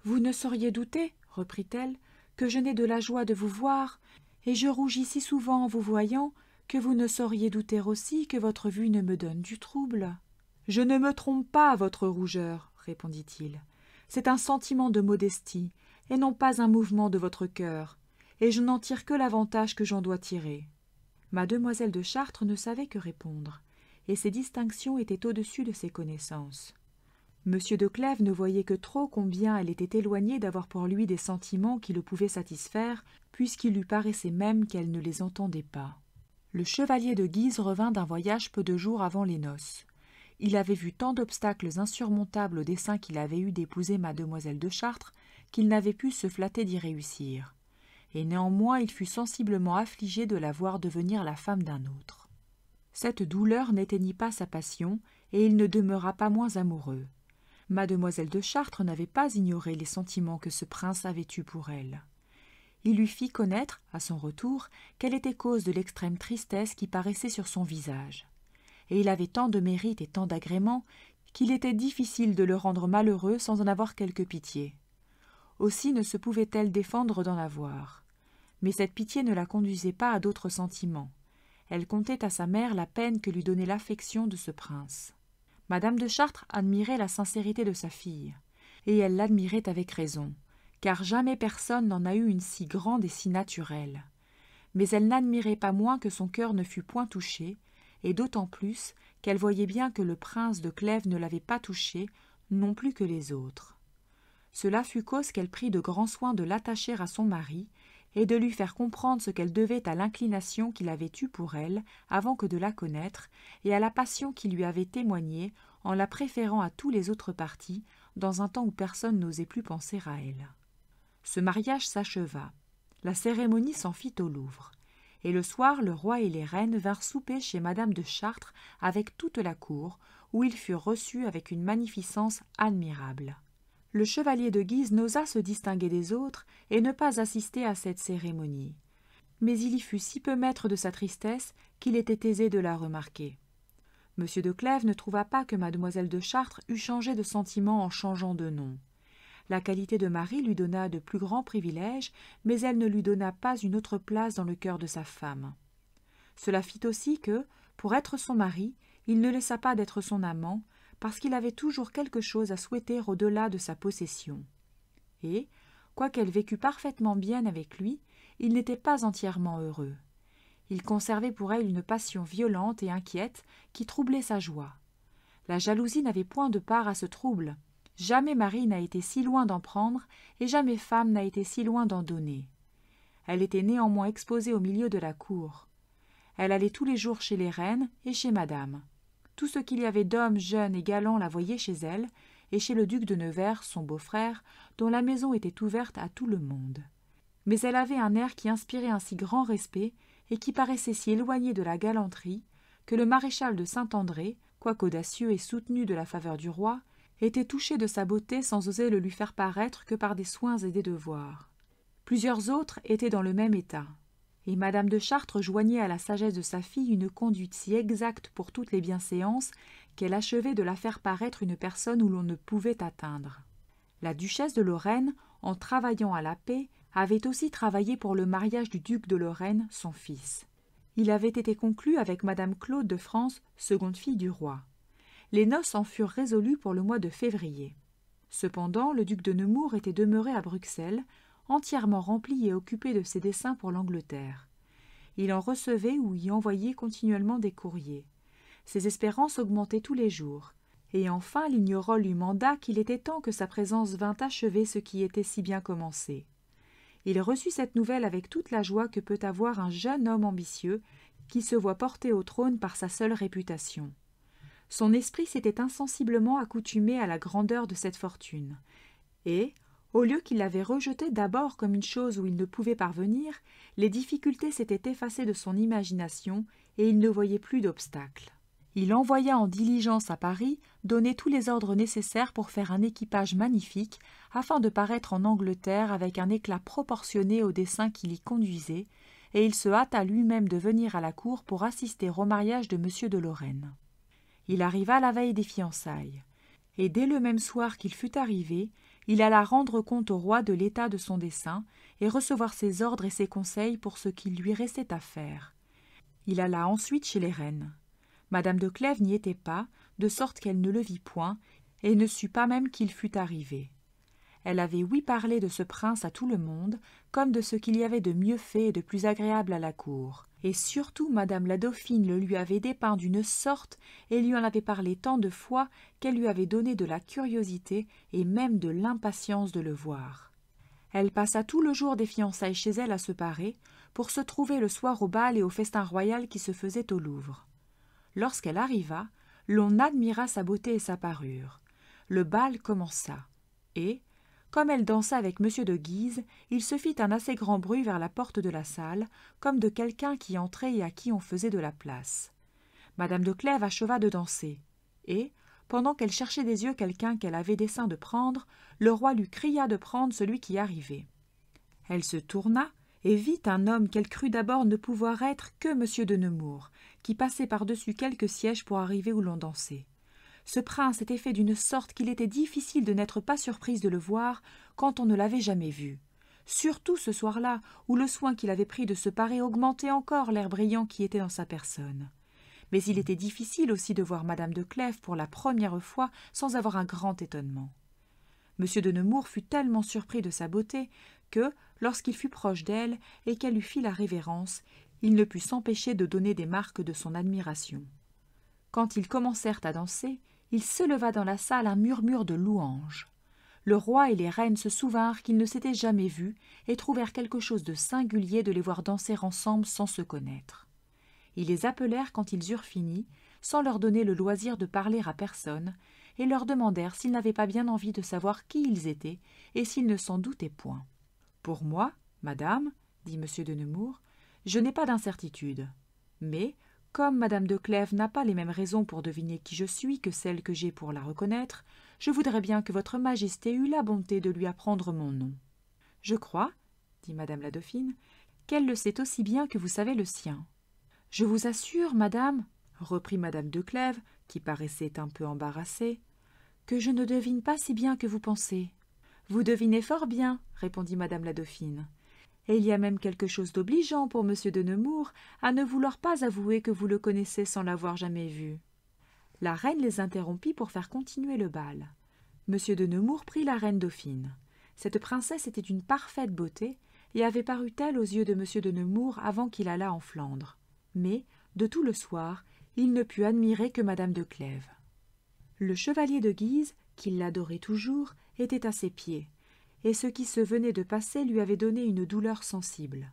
Vous ne sauriez douter, reprit-elle, que je n'ai de la joie de vous voir, et je rougis si souvent en vous voyant, que vous ne sauriez douter aussi que votre vue ne me donne du trouble. »« Je ne me trompe pas à votre rougeur, répondit-il. C'est un sentiment de modestie, et non pas un mouvement de votre cœur, et je n'en tire que l'avantage que j'en dois tirer. » Mademoiselle de Chartres ne savait que répondre, et ses distinctions étaient au-dessus de ses connaissances. Monsieur de Clèves ne voyait que trop combien elle était éloignée d'avoir pour lui des sentiments qui le pouvaient satisfaire, puisqu'il lui paraissait même qu'elle ne les entendait pas. Le chevalier de Guise revint d'un voyage peu de jours avant les noces. Il avait vu tant d'obstacles insurmontables au dessein qu'il avait eu d'épouser mademoiselle de Chartres qu'il n'avait pu se flatter d'y réussir. Et néanmoins il fut sensiblement affligé de la voir devenir la femme d'un autre. Cette douleur n'éteignit pas sa passion, et il ne demeura pas moins amoureux. Mademoiselle de Chartres n'avait pas ignoré les sentiments que ce prince avait eus pour elle. Il lui fit connaître, à son retour, qu'elle était cause de l'extrême tristesse qui paraissait sur son visage. Et il avait tant de mérite et tant d'agréments qu'il était difficile de le rendre malheureux sans en avoir quelque pitié. Aussi ne se pouvait-elle défendre d'en avoir. Mais cette pitié ne la conduisait pas à d'autres sentiments. Elle contait à sa mère la peine que lui donnait l'affection de ce prince. Madame de Chartres admirait la sincérité de sa fille, et elle l'admirait avec raison, car jamais personne n'en a eu une si grande et si naturelle. Mais elle n'admirait pas moins que son cœur ne fût point touché, et d'autant plus qu'elle voyait bien que le prince de Clèves ne l'avait pas touché, non plus que les autres. Cela fut cause qu'elle prit de grands soins de l'attacher à son mari, et de lui faire comprendre ce qu'elle devait à l'inclination qu'il avait eue pour elle avant que de la connaître, et à la passion qu'il lui avait témoignée en la préférant à tous les autres partis, dans un temps où personne n'osait plus penser à elle. Ce mariage s'acheva. La cérémonie s'en fit au Louvre, et le soir le roi et les reines vinrent souper chez madame de Chartres avec toute la cour, où ils furent reçus avec une magnificence admirable. Le chevalier de Guise n'osa se distinguer des autres et ne pas assister à cette cérémonie. Mais il y fut si peu maître de sa tristesse qu'il était aisé de la remarquer. Monsieur de Clèves ne trouva pas que mademoiselle de Chartres eût changé de sentiment en changeant de nom. La qualité de mari lui donna de plus grands privilèges, mais elle ne lui donna pas une autre place dans le cœur de sa femme. Cela fit aussi que, pour être son mari, il ne laissa pas d'être son amant, parce qu'il avait toujours quelque chose à souhaiter au-delà de sa possession. Et, quoiqu'elle vécût parfaitement bien avec lui, il n'était pas entièrement heureux. Il conservait pour elle une passion violente et inquiète qui troublait sa joie. La jalousie n'avait point de part à ce trouble. Jamais mari n'a été si loin d'en prendre, et jamais femme n'a été si loin d'en donner. Elle était néanmoins exposée au milieu de la cour. Elle allait tous les jours chez les reines et chez madame. Tout ce qu'il y avait d'hommes jeunes et galants la voyait chez elle, et chez le duc de Nevers, son beau-frère, dont la maison était ouverte à tout le monde. Mais elle avait un air qui inspirait un si grand respect, et qui paraissait si éloigné de la galanterie, que le maréchal de Saint-André, quoique audacieux et soutenu de la faveur du roi, était touché de sa beauté sans oser le lui faire paraître que par des soins et des devoirs. Plusieurs autres étaient dans le même état, et madame de Chartres joignait à la sagesse de sa fille une conduite si exacte pour toutes les bienséances qu'elle achevait de la faire paraître une personne où l'on ne pouvait atteindre. La duchesse de Lorraine, en travaillant à la paix, avait aussi travaillé pour le mariage du duc de Lorraine, son fils. Il avait été conclu avec madame Claude de France, seconde fille du roi. Les noces en furent résolues pour le mois de février. Cependant, le duc de Nemours était demeuré à Bruxelles, entièrement rempli et occupé de ses desseins pour l'Angleterre. Il en recevait ou y envoyait continuellement des courriers. Ses espérances augmentaient tous les jours, et enfin Lignerolles lui manda qu'il était temps que sa présence vînt achever ce qui était si bien commencé. Il reçut cette nouvelle avec toute la joie que peut avoir un jeune homme ambitieux qui se voit porté au trône par sa seule réputation. Son esprit s'était insensiblement accoutumé à la grandeur de cette fortune, et, au lieu qu'il l'avait rejetée d'abord comme une chose où il ne pouvait parvenir, les difficultés s'étaient effacées de son imagination et il ne voyait plus d'obstacles. Il envoya en diligence à Paris donner tous les ordres nécessaires pour faire un équipage magnifique, afin de paraître en Angleterre avec un éclat proportionné au dessein qui l'y conduisait, et il se hâta lui-même de venir à la cour pour assister au mariage de M. de Lorraine. Il arriva la veille des fiançailles, et dès le même soir qu'il fut arrivé, il alla rendre compte au roi de l'état de son dessein, et recevoir ses ordres et ses conseils pour ce qu'il lui restait à faire. Il alla ensuite chez les reines. Madame de Clèves n'y était pas, de sorte qu'elle ne le vit point, et ne sut pas même qu'il fût arrivé. Elle avait ouï parler de ce prince à tout le monde, comme de ce qu'il y avait de mieux fait et de plus agréable à la cour, et surtout madame la dauphine le lui avait dépeint d'une sorte et lui en avait parlé tant de fois qu'elle lui avait donné de la curiosité et même de l'impatience de le voir. Elle passa tout le jour des fiançailles chez elle à se parer, pour se trouver le soir au bal et au festin royal qui se faisait au Louvre. Lorsqu'elle arriva, l'on admira sa beauté et sa parure. Le bal commença, et, comme elle dansa avec M. de Guise, il se fit un assez grand bruit vers la porte de la salle, comme de quelqu'un qui entrait et à qui on faisait de la place. Madame de Clèves acheva de danser, et, pendant qu'elle cherchait des yeux quelqu'un qu'elle avait dessein de prendre, le roi lui cria de prendre celui qui arrivait. Elle se tourna et vit un homme qu'elle crut d'abord ne pouvoir être que M. de Nemours, qui passait par-dessus quelques sièges pour arriver où l'on dansait. Ce prince était fait d'une sorte qu'il était difficile de n'être pas surprise de le voir quand on ne l'avait jamais vu. Surtout ce soir-là, où le soin qu'il avait pris de se parer augmentait encore l'air brillant qui était dans sa personne. Mais il était difficile aussi de voir madame de Clèves pour la première fois sans avoir un grand étonnement. M. de Nemours fut tellement surpris de sa beauté que, lorsqu'il fut proche d'elle et qu'elle lui fit la révérence, il ne put s'empêcher de donner des marques de son admiration. Quand ils commencèrent à danser, il s'éleva dans la salle un murmure de louanges. Le roi et les reines se souvinrent qu'ils ne s'étaient jamais vus et trouvèrent quelque chose de singulier de les voir danser ensemble sans se connaître. Ils les appelèrent quand ils eurent fini, sans leur donner le loisir de parler à personne, et leur demandèrent s'ils n'avaient pas bien envie de savoir qui ils étaient et s'ils ne s'en doutaient point. « Pour moi, madame, dit M. de Nemours, je n'ai pas d'incertitude. Mais, comme madame de Clèves n'a pas les mêmes raisons pour deviner qui je suis que celles que j'ai pour la reconnaître, je voudrais bien que votre majesté eût la bonté de lui apprendre mon nom. Je crois, dit madame la dauphine, qu'elle le sait aussi bien que vous savez le sien. Je vous assure, madame, reprit madame de Clèves, qui paraissait un peu embarrassée, que je ne devine pas si bien que vous pensez. Vous devinez fort bien, répondit madame la dauphine. Et il y a même quelque chose d'obligeant pour monsieur de Nemours à ne vouloir pas avouer que vous le connaissez sans l'avoir jamais vu. La reine les interrompit pour faire continuer le bal. Monsieur de Nemours prit la reine dauphine. Cette princesse était d'une parfaite beauté et avait paru telle aux yeux de monsieur de Nemours avant qu'il allât en Flandre. Mais, de tout le soir, il ne put admirer que madame de Clèves. Le chevalier de Guise, qui l'adorait toujours, était à ses pieds, et ce qui se venait de passer lui avait donné une douleur sensible.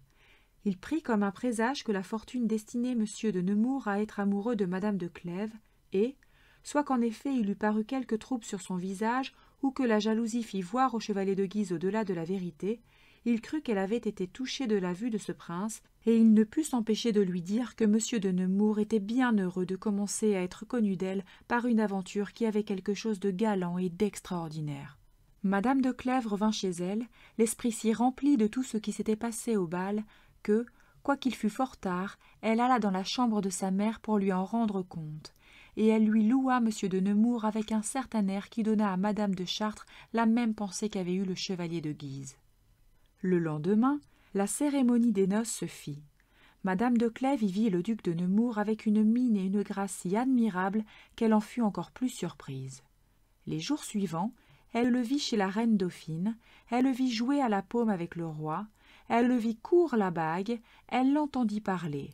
Il prit comme un présage que la fortune destinait monsieur de Nemours à être amoureux de madame de Clèves, et, soit qu'en effet il eût paru quelque trouble sur son visage, ou que la jalousie fit voir au chevalier de Guise au-delà de la vérité, il crut qu'elle avait été touchée de la vue de ce prince, et il ne put s'empêcher de lui dire que monsieur de Nemours était bien heureux de commencer à être connu d'elle par une aventure qui avait quelque chose de galant et d'extraordinaire. Madame de Clèves revint chez elle, l'esprit si rempli de tout ce qui s'était passé au bal, que, quoiqu'il fût fort tard, elle alla dans la chambre de sa mère pour lui en rendre compte, et elle lui loua monsieur de Nemours avec un certain air qui donna à madame de Chartres la même pensée qu'avait eue le chevalier de Guise. Le lendemain, la cérémonie des noces se fit. Madame de Clèves y vit le duc de Nemours avec une mine et une grâce si admirables qu'elle en fut encore plus surprise. Les jours suivants, elle le vit chez la reine dauphine, elle le vit jouer à la paume avec le roi, elle le vit courre la bague, elle l'entendit parler,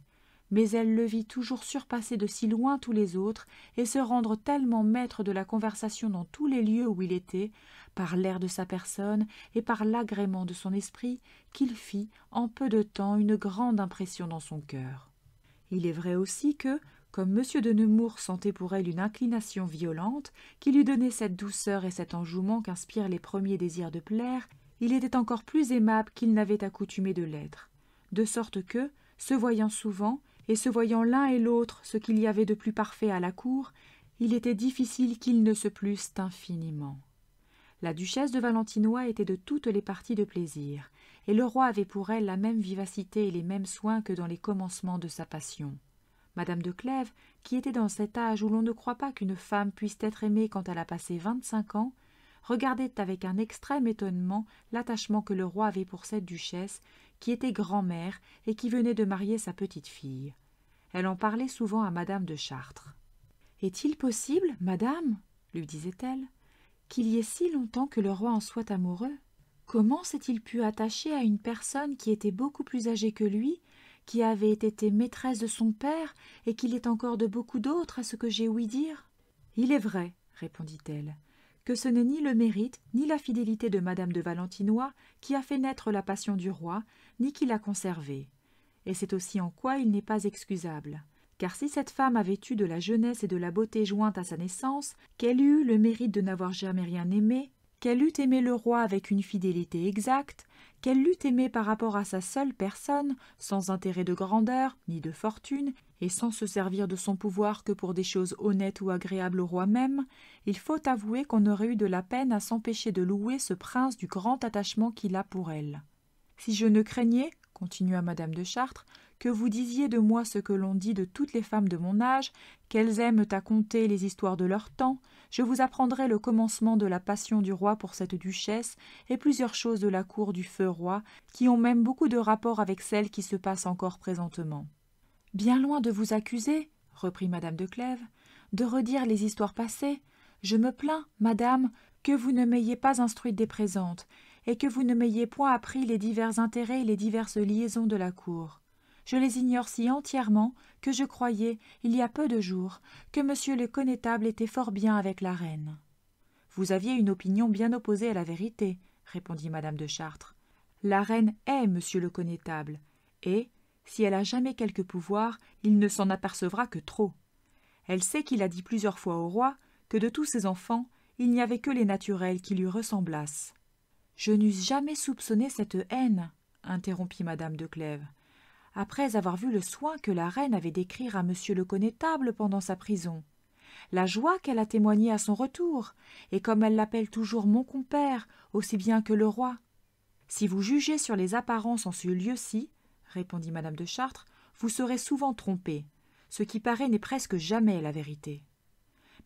mais elle le vit toujours surpasser de si loin tous les autres et se rendre tellement maître de la conversation dans tous les lieux où il était, par l'air de sa personne et par l'agrément de son esprit, qu'il fit en peu de temps une grande impression dans son cœur. Il est vrai aussi que, comme M. de Nemours sentait pour elle une inclination violente, qui lui donnait cette douceur et cet enjouement qu'inspirent les premiers désirs de plaire, il était encore plus aimable qu'il n'avait accoutumé de l'être, de sorte que, se voyant souvent, et se voyant l'un et l'autre ce qu'il y avait de plus parfait à la cour, il était difficile qu'ils ne se plussent infiniment. La duchesse de Valentinois était de toutes les parties de plaisir, et le roi avait pour elle la même vivacité et les mêmes soins que dans les commencements de sa passion. Madame de Clèves, qui était dans cet âge où l'on ne croit pas qu'une femme puisse être aimée quand elle a passé 25 ans, regardait avec un extrême étonnement l'attachement que le roi avait pour cette duchesse, qui était grand-mère et qui venait de marier sa petite-fille. Elle en parlait souvent à madame de Chartres. « Est-il possible, madame, lui disait-elle, qu'il y ait si longtemps que le roi en soit amoureux? Comment s'est-il pu attacher à une personne qui était beaucoup plus âgée que lui, qui avait été maîtresse de son père et qu'il est encore de beaucoup d'autres à ce que j'ai ouï dire? »« Il est vrai, répondit-elle, que ce n'est ni le mérite ni la fidélité de madame de Valentinois qui a fait naître la passion du roi, ni qui l'a conservée. Et c'est aussi en quoi il n'est pas excusable. Car si cette femme avait eu de la jeunesse et de la beauté jointes à sa naissance, qu'elle eût eu le mérite de n'avoir jamais rien aimé, qu'elle eût aimé le roi avec une fidélité exacte, qu'elle l'eût aimé par rapport à sa seule personne, sans intérêt de grandeur, ni de fortune, et sans se servir de son pouvoir que pour des choses honnêtes ou agréables au roi même, il faut avouer qu'on aurait eu de la peine à s'empêcher de louer ce prince du grand attachement qu'il a pour elle. Si je ne craignais, continua madame de Chartres, que vous disiez de moi ce que l'on dit de toutes les femmes de mon âge, qu'elles aiment à conter les histoires de leur temps, je vous apprendrai le commencement de la passion du roi pour cette duchesse et plusieurs choses de la cour du feu roi, qui ont même beaucoup de rapport avec celles qui se passent encore présentement. « Bien loin de vous accuser, reprit madame de Clèves, de redire les histoires passées, je me plains, madame, que vous ne m'ayez pas instruite des présentes, et que vous ne m'ayez point appris les divers intérêts et les diverses liaisons de la cour. Je les ignore si entièrement que je croyais, il y a peu de jours, que monsieur le connétable était fort bien avec la reine. »« Vous aviez une opinion bien opposée à la vérité, » répondit madame de Chartres. « La reine est monsieur le connétable, et, si elle a jamais quelque pouvoir, il ne s'en apercevra que trop. Elle sait qu'il a dit plusieurs fois au roi que de tous ses enfants, il n'y avait que les naturels qui lui ressemblassent. »« Je n'eusse jamais soupçonné cette haine, » interrompit madame de Clèves. après avoir vu le soin que la reine avait d'écrire à monsieur le connétable pendant sa prison, la joie qu'elle a témoignée à son retour, et comme elle l'appelle toujours mon compère, aussi bien que le roi. Si vous jugez sur les apparences en ce lieu-ci, répondit madame de Chartres, vous serez souvent trompé. Ce qui paraît n'est presque jamais la vérité.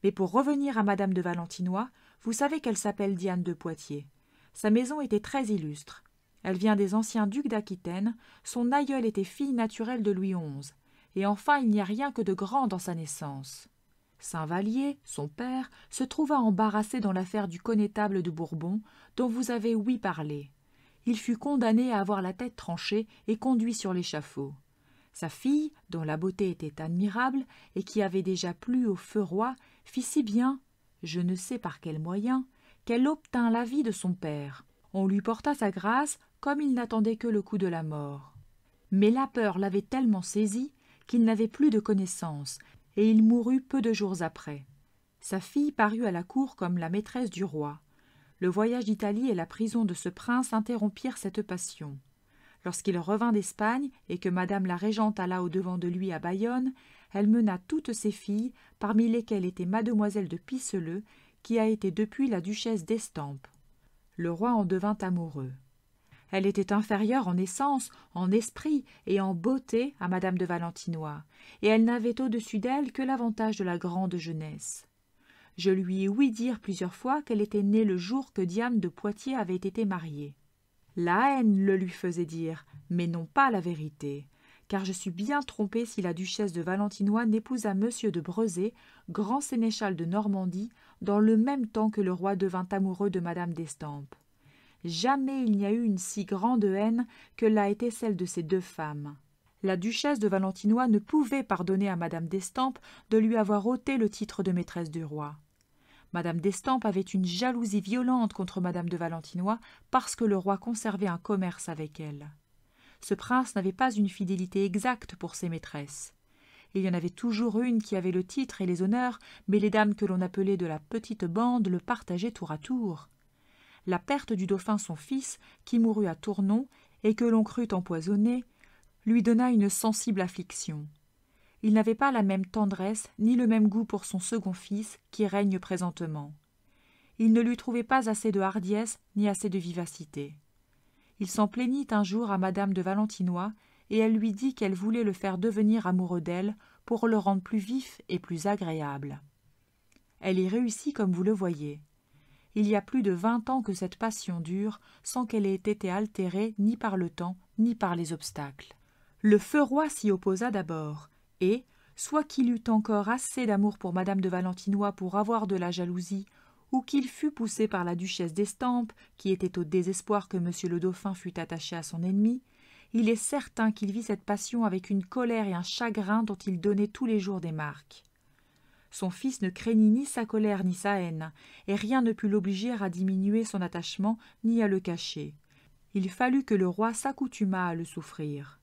Mais pour revenir à madame de Valentinois, vous savez qu'elle s'appelle Diane de Poitiers. Sa maison était très illustre. Elle vient des anciens ducs d'Aquitaine, son aïeule était fille naturelle de Louis XI, et enfin il n'y a rien que de grand dans sa naissance. Saint-Vallier, son père, se trouva embarrassé dans l'affaire du connétable de Bourbon, dont vous avez ouï parler. Il fut condamné à avoir la tête tranchée et conduit sur l'échafaud. Sa fille, dont la beauté était admirable et qui avait déjà plu au feu roi, fit si bien, je ne sais par quel moyen, qu'elle obtint l'avis de son père. On lui porta sa grâce comme il n'attendait que le coup de la mort. Mais la peur l'avait tellement saisi qu'il n'avait plus de connaissance, et il mourut peu de jours après. Sa fille parut à la cour comme la maîtresse du roi. Le voyage d'Italie et la prison de ce prince interrompirent cette passion. Lorsqu'il revint d'Espagne et que madame la régente alla au-devant de lui à Bayonne, elle mena toutes ses filles, parmi lesquelles était mademoiselle de Pisseleu, qui a été depuis la duchesse d'Estampes. Le roi en devint amoureux. Elle était inférieure en naissance, en esprit et en beauté à madame de Valentinois, et elle n'avait au-dessus d'elle que l'avantage de la grande jeunesse. Je lui ai ouï dire plusieurs fois qu'elle était née le jour que Diane de Poitiers avait été mariée. La haine le lui faisait dire, mais non pas la vérité, car je suis bien trompée si la duchesse de Valentinois n'épousa monsieur de Brezé, grand sénéchal de Normandie, dans le même temps que le roi devint amoureux de madame d'Estampes. Jamais il n'y a eu une si grande haine que l'a été celle de ces deux femmes. La duchesse de Valentinois ne pouvait pardonner à madame d'Estampes de lui avoir ôté le titre de maîtresse du roi. Madame d'Estampes avait une jalousie violente contre madame de Valentinois parce que le roi conservait un commerce avec elle. Ce prince n'avait pas une fidélité exacte pour ses maîtresses. Il y en avait toujours une qui avait le titre et les honneurs, mais les dames que l'on appelait de la petite bande le partageaient tour à tour. La perte du dauphin son fils, qui mourut à Tournon et que l'on crut empoisonné, lui donna une sensible affliction. Il n'avait pas la même tendresse ni le même goût pour son second fils qui règne présentement. Il ne lui trouvait pas assez de hardiesse ni assez de vivacité. Il s'en plaignit un jour à madame de Valentinois, et elle lui dit qu'elle voulait le faire devenir amoureux d'elle pour le rendre plus vif et plus agréable. Elle y réussit comme vous le voyez. Il y a plus de 20 ans que cette passion dure, sans qu'elle ait été altérée ni par le temps, ni par les obstacles. Le feu roi s'y opposa d'abord, et, soit qu'il eût encore assez d'amour pour madame de Valentinois pour avoir de la jalousie, ou qu'il fût poussé par la duchesse d'Estampes, qui était au désespoir que monsieur le dauphin fût attaché à son ennemi, il est certain qu'il vit cette passion avec une colère et un chagrin dont il donnait tous les jours des marques. Son fils ne craignit ni sa colère ni sa haine, et rien ne put l'obliger à diminuer son attachement ni à le cacher. Il fallut que le roi s'accoutumât à le souffrir.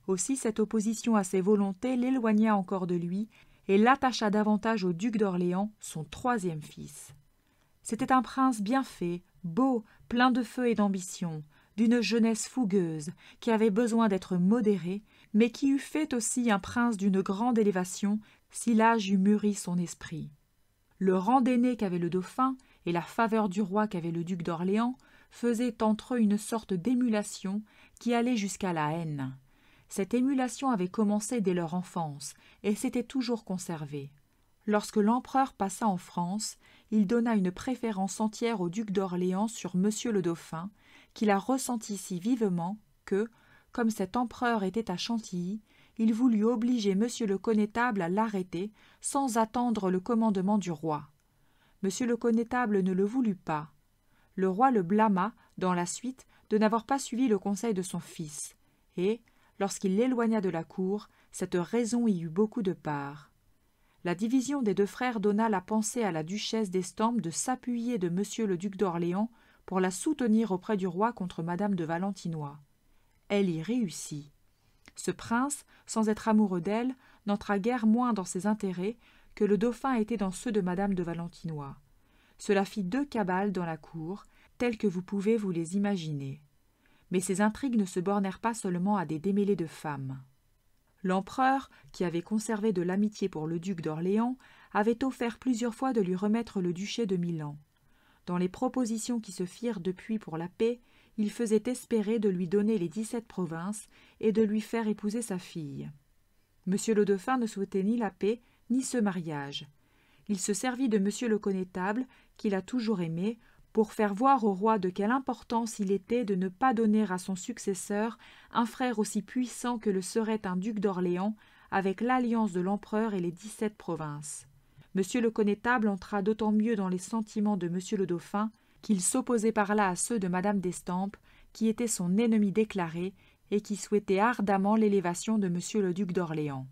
Aussi cette opposition à ses volontés l'éloigna encore de lui, et l'attacha davantage au duc d'Orléans, son troisième fils. C'était un prince bien fait, beau, plein de feu et d'ambition, d'une jeunesse fougueuse, qui avait besoin d'être modéré, mais qui eût fait aussi un prince d'une grande élévation, si l'âge eût mûri son esprit. Le rang d'aîné qu'avait le dauphin, et la faveur du roi qu'avait le duc d'Orléans, faisaient entre eux une sorte d'émulation qui allait jusqu'à la haine. Cette émulation avait commencé dès leur enfance, et s'était toujours conservée. Lorsque l'empereur passa en France, il donna une préférence entière au duc d'Orléans sur monsieur le dauphin, qui la ressentit si vivement que, comme cet empereur était à Chantilly, il voulut obliger monsieur le connétable à l'arrêter sans attendre le commandement du roi. Monsieur le connétable ne le voulut pas. Le roi le blâma, dans la suite, de n'avoir pas suivi le conseil de son fils, et, lorsqu'il l'éloigna de la cour, cette raison y eut beaucoup de part. La division des deux frères donna la pensée à la duchesse d'Estampes de s'appuyer de monsieur le duc d'Orléans pour la soutenir auprès du roi contre madame de Valentinois. Elle y réussit. Ce prince, sans être amoureux d'elle, n'entra guère moins dans ses intérêts que le dauphin était dans ceux de madame de Valentinois. Cela fit 2 cabales dans la cour, telles que vous pouvez vous les imaginer. Mais ces intrigues ne se bornèrent pas seulement à des démêlés de femmes. L'empereur, qui avait conservé de l'amitié pour le duc d'Orléans, avait offert plusieurs fois de lui remettre le duché de Milan. Dans les propositions qui se firent depuis pour la paix, il faisait espérer de lui donner les 17 provinces et de lui faire épouser sa fille. Monsieur le dauphin ne souhaitait ni la paix, ni ce mariage. Il se servit de monsieur le connétable, qu'il a toujours aimé, pour faire voir au roi de quelle importance il était de ne pas donner à son successeur un frère aussi puissant que le serait un duc d'Orléans, avec l'alliance de l'empereur et les 17 provinces. Monsieur le connétable entra d'autant mieux dans les sentiments de monsieur le dauphin qu'il s'opposait par là à ceux de madame d'Estampes, qui était son ennemi déclaré et qui souhaitait ardemment l'élévation de monsieur le duc d'Orléans.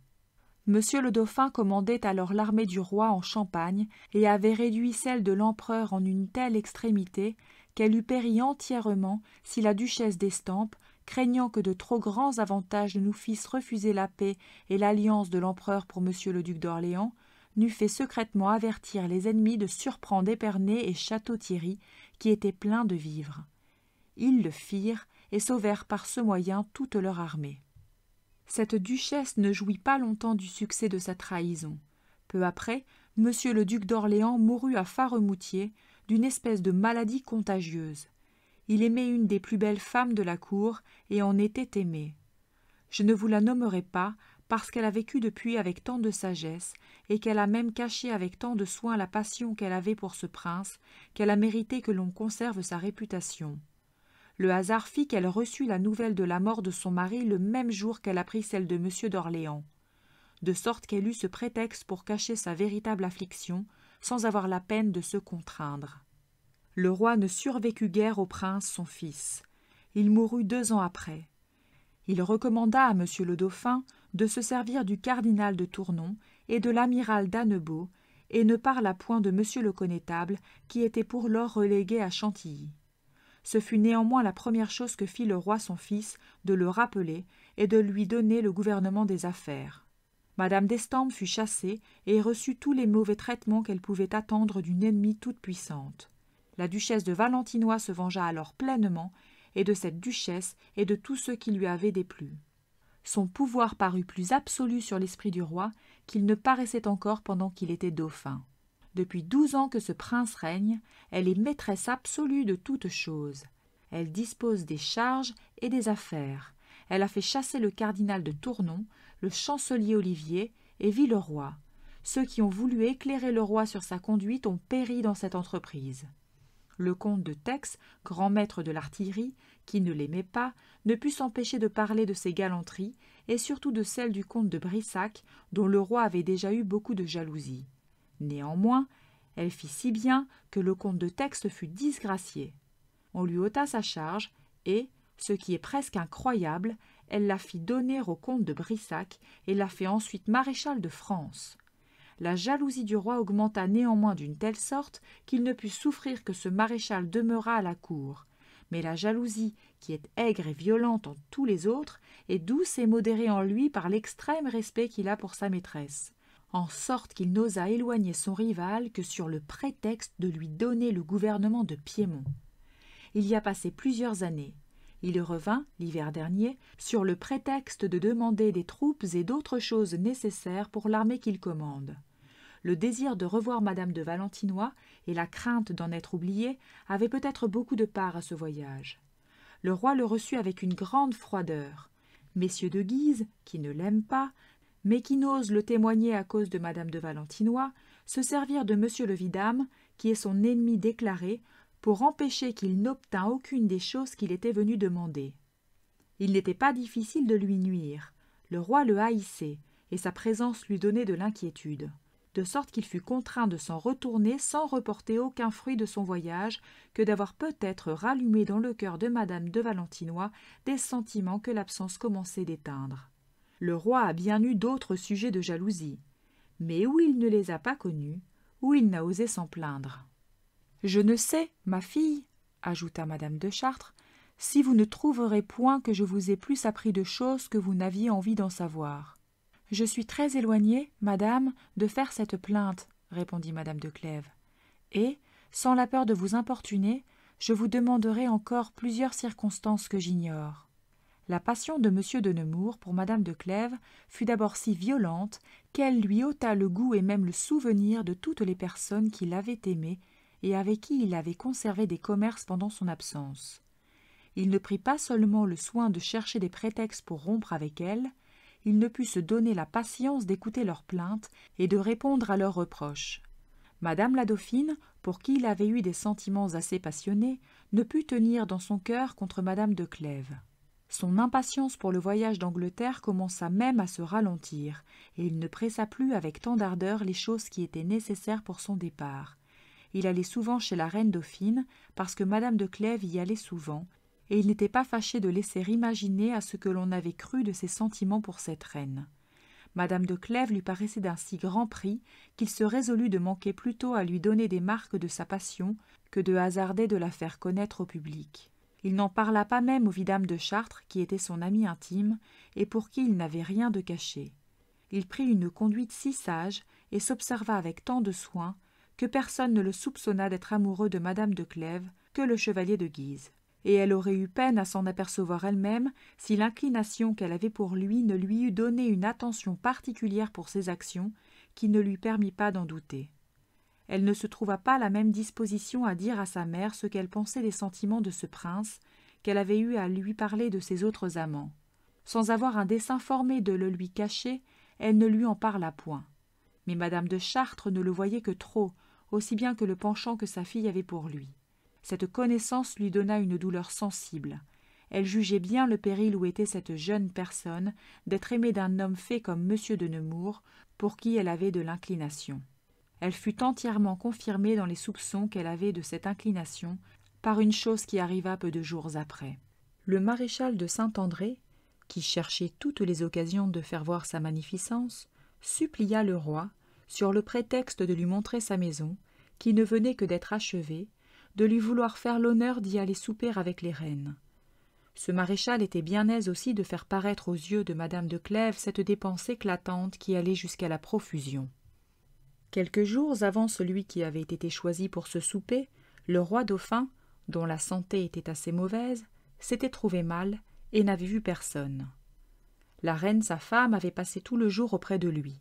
Monsieur le dauphin commandait alors l'armée du roi en Champagne et avait réduit celle de l'empereur en une telle extrémité qu'elle eût péri entièrement si la duchesse d'Estampes, craignant que de trop grands avantages ne nous fissent refuser la paix et l'alliance de l'empereur pour monsieur le duc d'Orléans, n'eût fait secrètement avertir les ennemis de surprendre Épernay et Château-Thierry, qui étaient pleins de vivres. Ils le firent et sauvèrent par ce moyen toute leur armée. Cette duchesse ne jouit pas longtemps du succès de sa trahison. Peu après, monsieur le duc d'Orléans mourut à Faremoutier d'une espèce de maladie contagieuse. Il aimait une des plus belles femmes de la cour et en était aimé. Je ne vous la nommerai pas, parce qu'elle a vécu depuis avec tant de sagesse, et qu'elle a même caché avec tant de soin la passion qu'elle avait pour ce prince, qu'elle a mérité que l'on conserve sa réputation. Le hasard fit qu'elle reçut la nouvelle de la mort de son mari le même jour qu'elle apprit celle de monsieur d'Orléans, de sorte qu'elle eut ce prétexte pour cacher sa véritable affliction, sans avoir la peine de se contraindre. Le roi ne survécut guère au prince son fils. Il mourut 2 ans après. Il recommanda à monsieur le dauphin de se servir du cardinal de Tournon et de l'amiral d'Annebault, et ne parla point de monsieur le connétable, qui était pour lors relégué à Chantilly. Ce fut néanmoins la première chose que fit le roi son fils, de le rappeler et de lui donner le gouvernement des affaires. Madame d'Estampes fut chassée et reçut tous les mauvais traitements qu'elle pouvait attendre d'une ennemie toute puissante. La duchesse de Valentinois se vengea alors pleinement, et de cette duchesse et de tous ceux qui lui avaient déplu. Son pouvoir parut plus absolu sur l'esprit du roi qu'il ne paraissait encore pendant qu'il était dauphin. Depuis 12 ans que ce prince règne, elle est maîtresse absolue de toutes choses. Elle dispose des charges et des affaires. Elle a fait chasser le cardinal de Tournon, le chancelier Olivier et Villeroy. Ceux qui ont voulu éclairer le roi sur sa conduite ont péri dans cette entreprise. Le comte de Tex, grand maître de l'artillerie, qui ne l'aimait pas, ne put s'empêcher de parler de ses galanteries, et surtout de celles du comte de Brissac, dont le roi avait déjà eu beaucoup de jalousie. Néanmoins, elle fit si bien que le comte de Tex fut disgracié. On lui ôta sa charge, et, ce qui est presque incroyable, elle la fit donner au comte de Brissac, et la fait ensuite maréchal de France. La jalousie du roi augmenta néanmoins d'une telle sorte qu'il ne put souffrir que ce maréchal demeurât à la cour. Mais la jalousie, qui est aigre et violente en tous les autres, est douce et modérée en lui par l'extrême respect qu'il a pour sa maîtresse, en sorte qu'il n'osa éloigner son rival que sur le prétexte de lui donner le gouvernement de Piémont. Il y a passé plusieurs années. Il revint, l'hiver dernier, sur le prétexte de demander des troupes et d'autres choses nécessaires pour l'armée qu'il commande. Le désir de revoir madame de Valentinois et la crainte d'en être oublié avaient peut-être beaucoup de part à ce voyage. Le roi le reçut avec une grande froideur. Messieurs de Guise, qui ne l'aiment pas, mais qui n'osent le témoigner à cause de madame de Valentinois, se servirent de monsieur le vidame, qui est son ennemi déclaré, pour empêcher qu'il n'obtînt aucune des choses qu'il était venu demander. Il n'était pas difficile de lui nuire. Le roi le haïssait, et sa présence lui donnait de l'inquiétude, de sorte qu'il fut contraint de s'en retourner sans reporter aucun fruit de son voyage que d'avoir peut-être rallumé dans le cœur de madame de Valentinois des sentiments que l'absence commençait d'éteindre. Le roi a bien eu d'autres sujets de jalousie, mais ou il ne les a pas connus, ou il n'a osé s'en plaindre. « Je ne sais, ma fille, ajouta madame de Chartres, si vous ne trouverez point que je vous ai plus appris de choses que vous n'aviez envie d'en savoir. »« Je suis très éloignée, madame, de faire cette plainte, répondit madame de Clèves, et, sans la peur de vous importuner, je vous demanderai encore plusieurs circonstances que j'ignore. La passion de M. de Nemours pour Madame de Clèves fut d'abord si violente qu'elle lui ôta le goût et même le souvenir de toutes les personnes qui l'avaient aimé et avec qui il avait conservé des commerces pendant son absence. Il ne prit pas seulement le soin de chercher des prétextes pour rompre avec elles, il ne put se donner la patience d'écouter leurs plaintes et de répondre à leurs reproches. Madame la dauphine, pour qui il avait eu des sentiments assez passionnés, ne put tenir dans son cœur contre Madame de Clèves. Son impatience pour le voyage d'Angleterre commença même à se ralentir, et il ne pressa plus avec tant d'ardeur les choses qui étaient nécessaires pour son départ. Il allait souvent chez la reine dauphine, parce que Madame de Clèves y allait souvent, et il n'était pas fâché de laisser imaginer à ce que l'on avait cru de ses sentiments pour cette reine. Madame de Clèves lui paraissait d'un si grand prix qu'il se résolut de manquer plutôt à lui donner des marques de sa passion que de hasarder de la faire connaître au public. Il n'en parla pas même au vidame de Chartres, qui était son ami intime, et pour qui il n'avait rien de caché. Il prit une conduite si sage et s'observa avec tant de soin que personne ne le soupçonna d'être amoureux de Madame de Clèves que le chevalier de Guise. Et elle aurait eu peine à s'en apercevoir elle-même si l'inclination qu'elle avait pour lui ne lui eût donné une attention particulière pour ses actions qui ne lui permit pas d'en douter. Elle ne se trouva pas la même disposition à dire à sa mère ce qu'elle pensait des sentiments de ce prince, qu'elle avait eu à lui parler de ses autres amants. Sans avoir un dessein formé de le lui cacher, elle ne lui en parla point. Mais Madame de Chartres ne le voyait que trop, aussi bien que le penchant que sa fille avait pour lui. Cette connaissance lui donna une douleur sensible. Elle jugeait bien le péril où était cette jeune personne d'être aimée d'un homme fait comme M. de Nemours, pour qui elle avait de l'inclination. Elle fut entièrement confirmée dans les soupçons qu'elle avait de cette inclination par une chose qui arriva peu de jours après. Le maréchal de Saint-André, qui cherchait toutes les occasions de faire voir sa magnificence, supplia le roi, sur le prétexte de lui montrer sa maison, qui ne venait que d'être achevée, de lui vouloir faire l'honneur d'y aller souper avec les reines. Ce maréchal était bien aise aussi de faire paraître aux yeux de Madame de Clèves cette dépense éclatante qui allait jusqu'à la profusion. Quelques jours avant celui qui avait été choisi pour ce souper, le roi dauphin, dont la santé était assez mauvaise, s'était trouvé mal et n'avait vu personne. La reine, sa femme, avait passé tout le jour auprès de lui.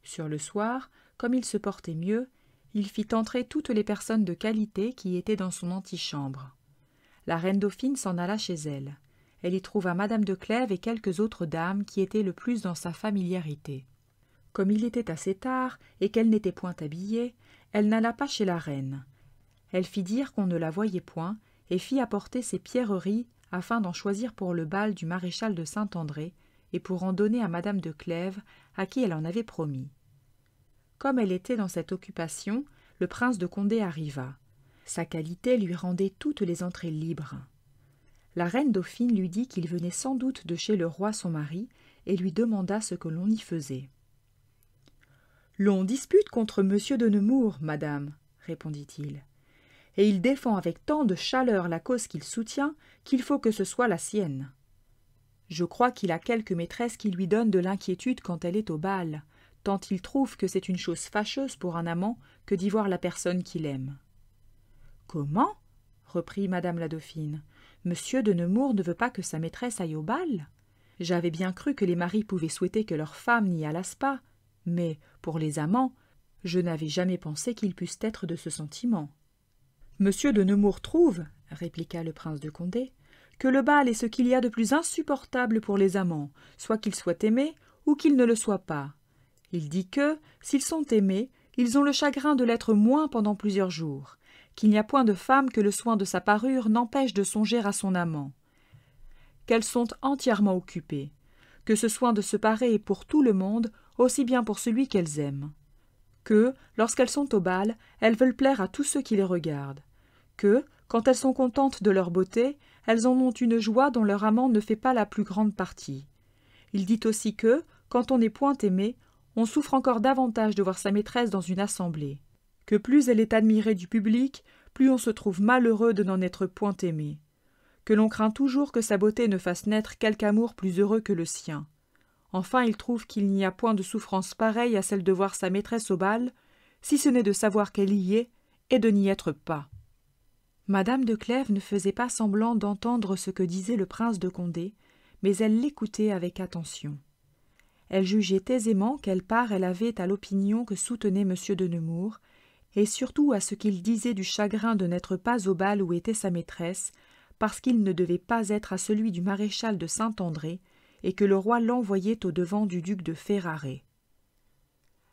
Sur le soir, comme il se portait mieux, il fit entrer toutes les personnes de qualité qui étaient dans son antichambre. La reine dauphine s'en alla chez elle. Elle y trouva Madame de Clèves et quelques autres dames qui étaient le plus dans sa familiarité. Comme il était assez tard et qu'elle n'était point habillée, elle n'alla pas chez la reine. Elle fit dire qu'on ne la voyait point et fit apporter ses pierreries afin d'en choisir pour le bal du maréchal de Saint-André et pour en donner à Madame de Clèves, à qui elle en avait promis. Comme elle était dans cette occupation, le prince de Condé arriva. Sa qualité lui rendait toutes les entrées libres. La reine dauphine lui dit qu'il venait sans doute de chez le roi son mari et lui demanda ce que l'on y faisait. « L'on dispute contre M. de Nemours, madame, répondit-il, et il défend avec tant de chaleur la cause qu'il soutient qu'il faut que ce soit la sienne. Je crois qu'il a quelque maîtresse qui lui donne de l'inquiétude quand elle est au bal, tant il trouve que c'est une chose fâcheuse pour un amant que d'y voir la personne qu'il aime. »« Comment ?» reprit madame la dauphine. « Monsieur de Nemours ne veut pas que sa maîtresse aille au bal ? J'avais bien cru que les maris pouvaient souhaiter que leurs femmes n'y allassent pas, mais, pour les amants, je n'avais jamais pensé qu'ils pussent être de ce sentiment. »« Monsieur de Nemours trouve, répliqua le prince de Condé, que le bal est ce qu'il y a de plus insupportable pour les amants, soit qu'ils soient aimés ou qu'ils ne le soient pas. Il dit que, s'ils sont aimés, ils ont le chagrin de l'être moins pendant plusieurs jours, qu'il n'y a point de femme que le soin de sa parure n'empêche de songer à son amant, qu'elles sont entièrement occupées, que ce soin de se parer est pour tout le monde, aussi bien pour celui qu'elles aiment, que, lorsqu'elles sont au bal, elles veulent plaire à tous ceux qui les regardent, que, quand elles sont contentes de leur beauté, elles en ont une joie dont leur amant ne fait pas la plus grande partie. Il dit aussi que, quand on n'est point aimé, on souffre encore davantage de voir sa maîtresse dans une assemblée, que plus elle est admirée du public, plus on se trouve malheureux de n'en être point aimé, que l'on craint toujours que sa beauté ne fasse naître quelque amour plus heureux que le sien. Enfin, il trouve qu'il n'y a point de souffrance pareille à celle de voir sa maîtresse au bal, si ce n'est de savoir qu'elle y est et de n'y être pas. » Madame de Clèves ne faisait pas semblant d'entendre ce que disait le prince de Condé, mais elle l'écoutait avec attention. Elle jugeait aisément quelle part elle avait à l'opinion que soutenait M. de Nemours, et surtout à ce qu'il disait du chagrin de n'être pas au bal où était sa maîtresse, parce qu'il ne devait pas être à celui du maréchal de Saint-André, et que le roi l'envoyait au-devant du duc de Ferrare.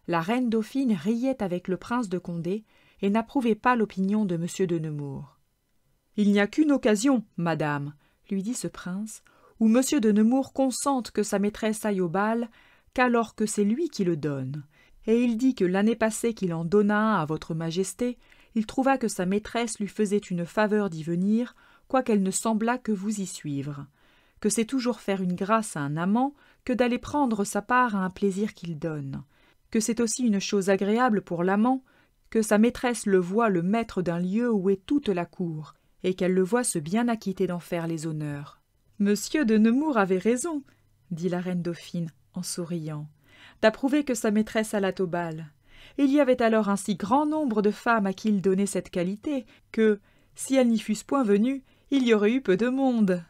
La reine dauphine riait avec le prince de Condé, et n'approuvait pas l'opinion de M. de Nemours. « Il n'y a qu'une occasion, madame, » lui dit ce prince, « où M. de Nemours consente que sa maîtresse aille au bal, qu'alors que c'est lui qui le donne. Et il dit que l'année passée qu'il en donna un à votre majesté, il trouva que sa maîtresse lui faisait une faveur d'y venir, quoiqu'elle ne semblât que vous y suivre, que c'est toujours faire une grâce à un amant que d'aller prendre sa part à un plaisir qu'il donne, que c'est aussi une chose agréable pour l'amant, que sa maîtresse le voie le maître d'un lieu où est toute la cour, et qu'elle le voie se bien acquitter d'en faire les honneurs. « Monsieur de Nemours avait raison, » dit la reine dauphine en souriant, « d'approuver que sa maîtresse allât au bal. Il y avait alors un si grand nombre de femmes à qui il donnait cette qualité, que, si elles n'y fussent point venues, il y aurait eu peu de monde. »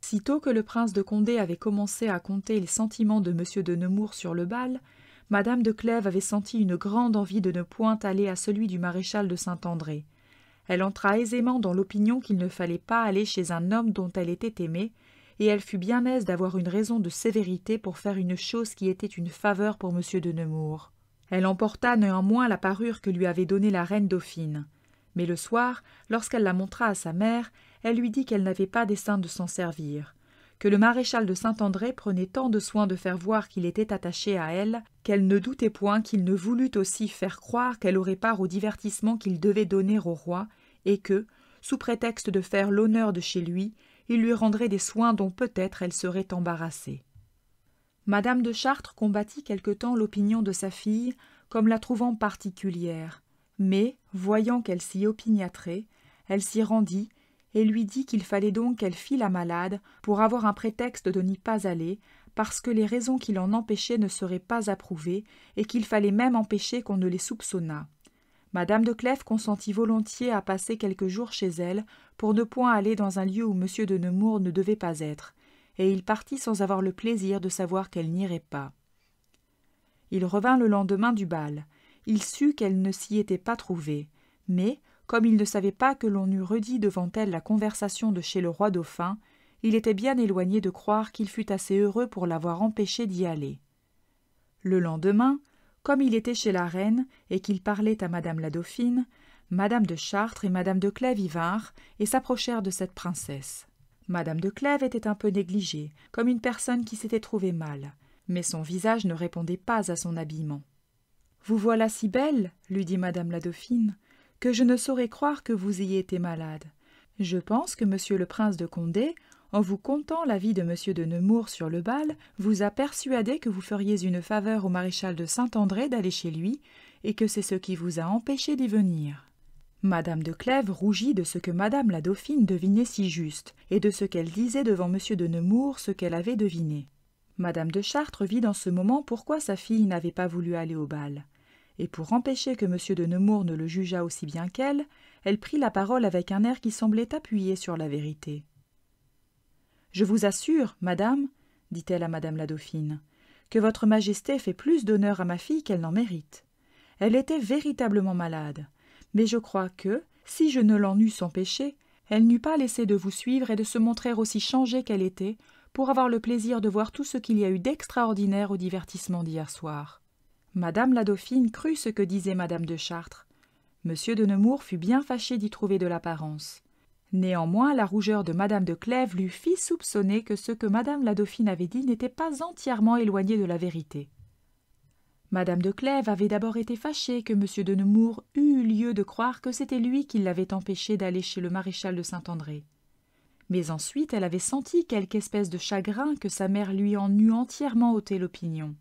Sitôt que le prince de Condé avait commencé à conter les sentiments de M. de Nemours sur le bal, Madame de Clèves avait senti une grande envie de ne point aller à celui du maréchal de Saint-André. Elle entra aisément dans l'opinion qu'il ne fallait pas aller chez un homme dont elle était aimée, et elle fut bien aise d'avoir une raison de sévérité pour faire une chose qui était une faveur pour M. de Nemours. Elle emporta néanmoins la parure que lui avait donnée la reine dauphine. Mais le soir, lorsqu'elle la montra à sa mère, elle lui dit qu'elle n'avait pas dessein de s'en servir, que le maréchal de Saint-André prenait tant de soin de faire voir qu'il était attaché à elle, qu'elle ne doutait point qu'il ne voulût aussi faire croire qu'elle aurait part au divertissement qu'il devait donner au roi, et que, sous prétexte de faire l'honneur de chez lui, il lui rendrait des soins dont peut-être elle serait embarrassée. Madame de Chartres combattit quelque temps l'opinion de sa fille, comme la trouvant particulière, mais, voyant qu'elle s'y opiniâtrait, elle s'y rendit, et lui dit qu'il fallait donc qu'elle fît la malade pour avoir un prétexte de n'y pas aller, parce que les raisons qui l'en empêchaient ne seraient pas approuvées, et qu'il fallait même empêcher qu'on ne les soupçonnât. Madame de Clèves consentit volontiers à passer quelques jours chez elle, pour ne point aller dans un lieu où M. de Nemours ne devait pas être, et il partit sans avoir le plaisir de savoir qu'elle n'irait pas. Il revint le lendemain du bal. Il sut qu'elle ne s'y était pas trouvée, mais, comme il ne savait pas que l'on eût redit devant elle la conversation de chez le roi dauphin, il était bien éloigné de croire qu'il fût assez heureux pour l'avoir empêché d'y aller. Le lendemain, comme il était chez la reine et qu'il parlait à madame la dauphine, madame de Chartres et madame de Clèves y vinrent et s'approchèrent de cette princesse. Madame de Clèves était un peu négligée, comme une personne qui s'était trouvée mal, mais son visage ne répondait pas à son habillement. « Vous voilà si belle, lui dit madame la dauphine, que je ne saurais croire que vous ayez été malade. Je pense que monsieur le prince de Condé, en vous contant l'avis de monsieur de Nemours sur le bal, vous a persuadé que vous feriez une faveur au maréchal de Saint-André d'aller chez lui, et que c'est ce qui vous a empêché d'y venir. » Madame de Clèves rougit de ce que madame la dauphine devinait si juste, et de ce qu'elle disait devant monsieur de Nemours ce qu'elle avait deviné. Madame de Chartres vit dans ce moment pourquoi sa fille n'avait pas voulu aller au bal, et pour empêcher que monsieur de Nemours ne le jugeât aussi bien qu'elle, elle prit la parole avec un air qui semblait appuyé sur la vérité. « Je vous assure, madame, dit-elle à madame la dauphine, que votre majesté fait plus d'honneur à ma fille qu'elle n'en mérite. Elle était véritablement malade, mais je crois que, si je ne l'en eusse empêchée, elle n'eût pas laissé de vous suivre et de se montrer aussi changée qu'elle était, pour avoir le plaisir de voir tout ce qu'il y a eu d'extraordinaire au divertissement d'hier soir. » Madame la dauphine crut ce que disait madame de Chartres. Monsieur de Nemours fut bien fâché d'y trouver de l'apparence. Néanmoins, la rougeur de madame de Clèves lui fit soupçonner que ce que madame la dauphine avait dit n'était pas entièrement éloigné de la vérité. Madame de Clèves avait d'abord été fâchée que monsieur de Nemours eût eu lieu de croire que c'était lui qui l'avait empêché d'aller chez le maréchal de Saint-André. Mais ensuite elle avait senti quelque espèce de chagrin que sa mère lui en eût entièrement ôté l'opinion.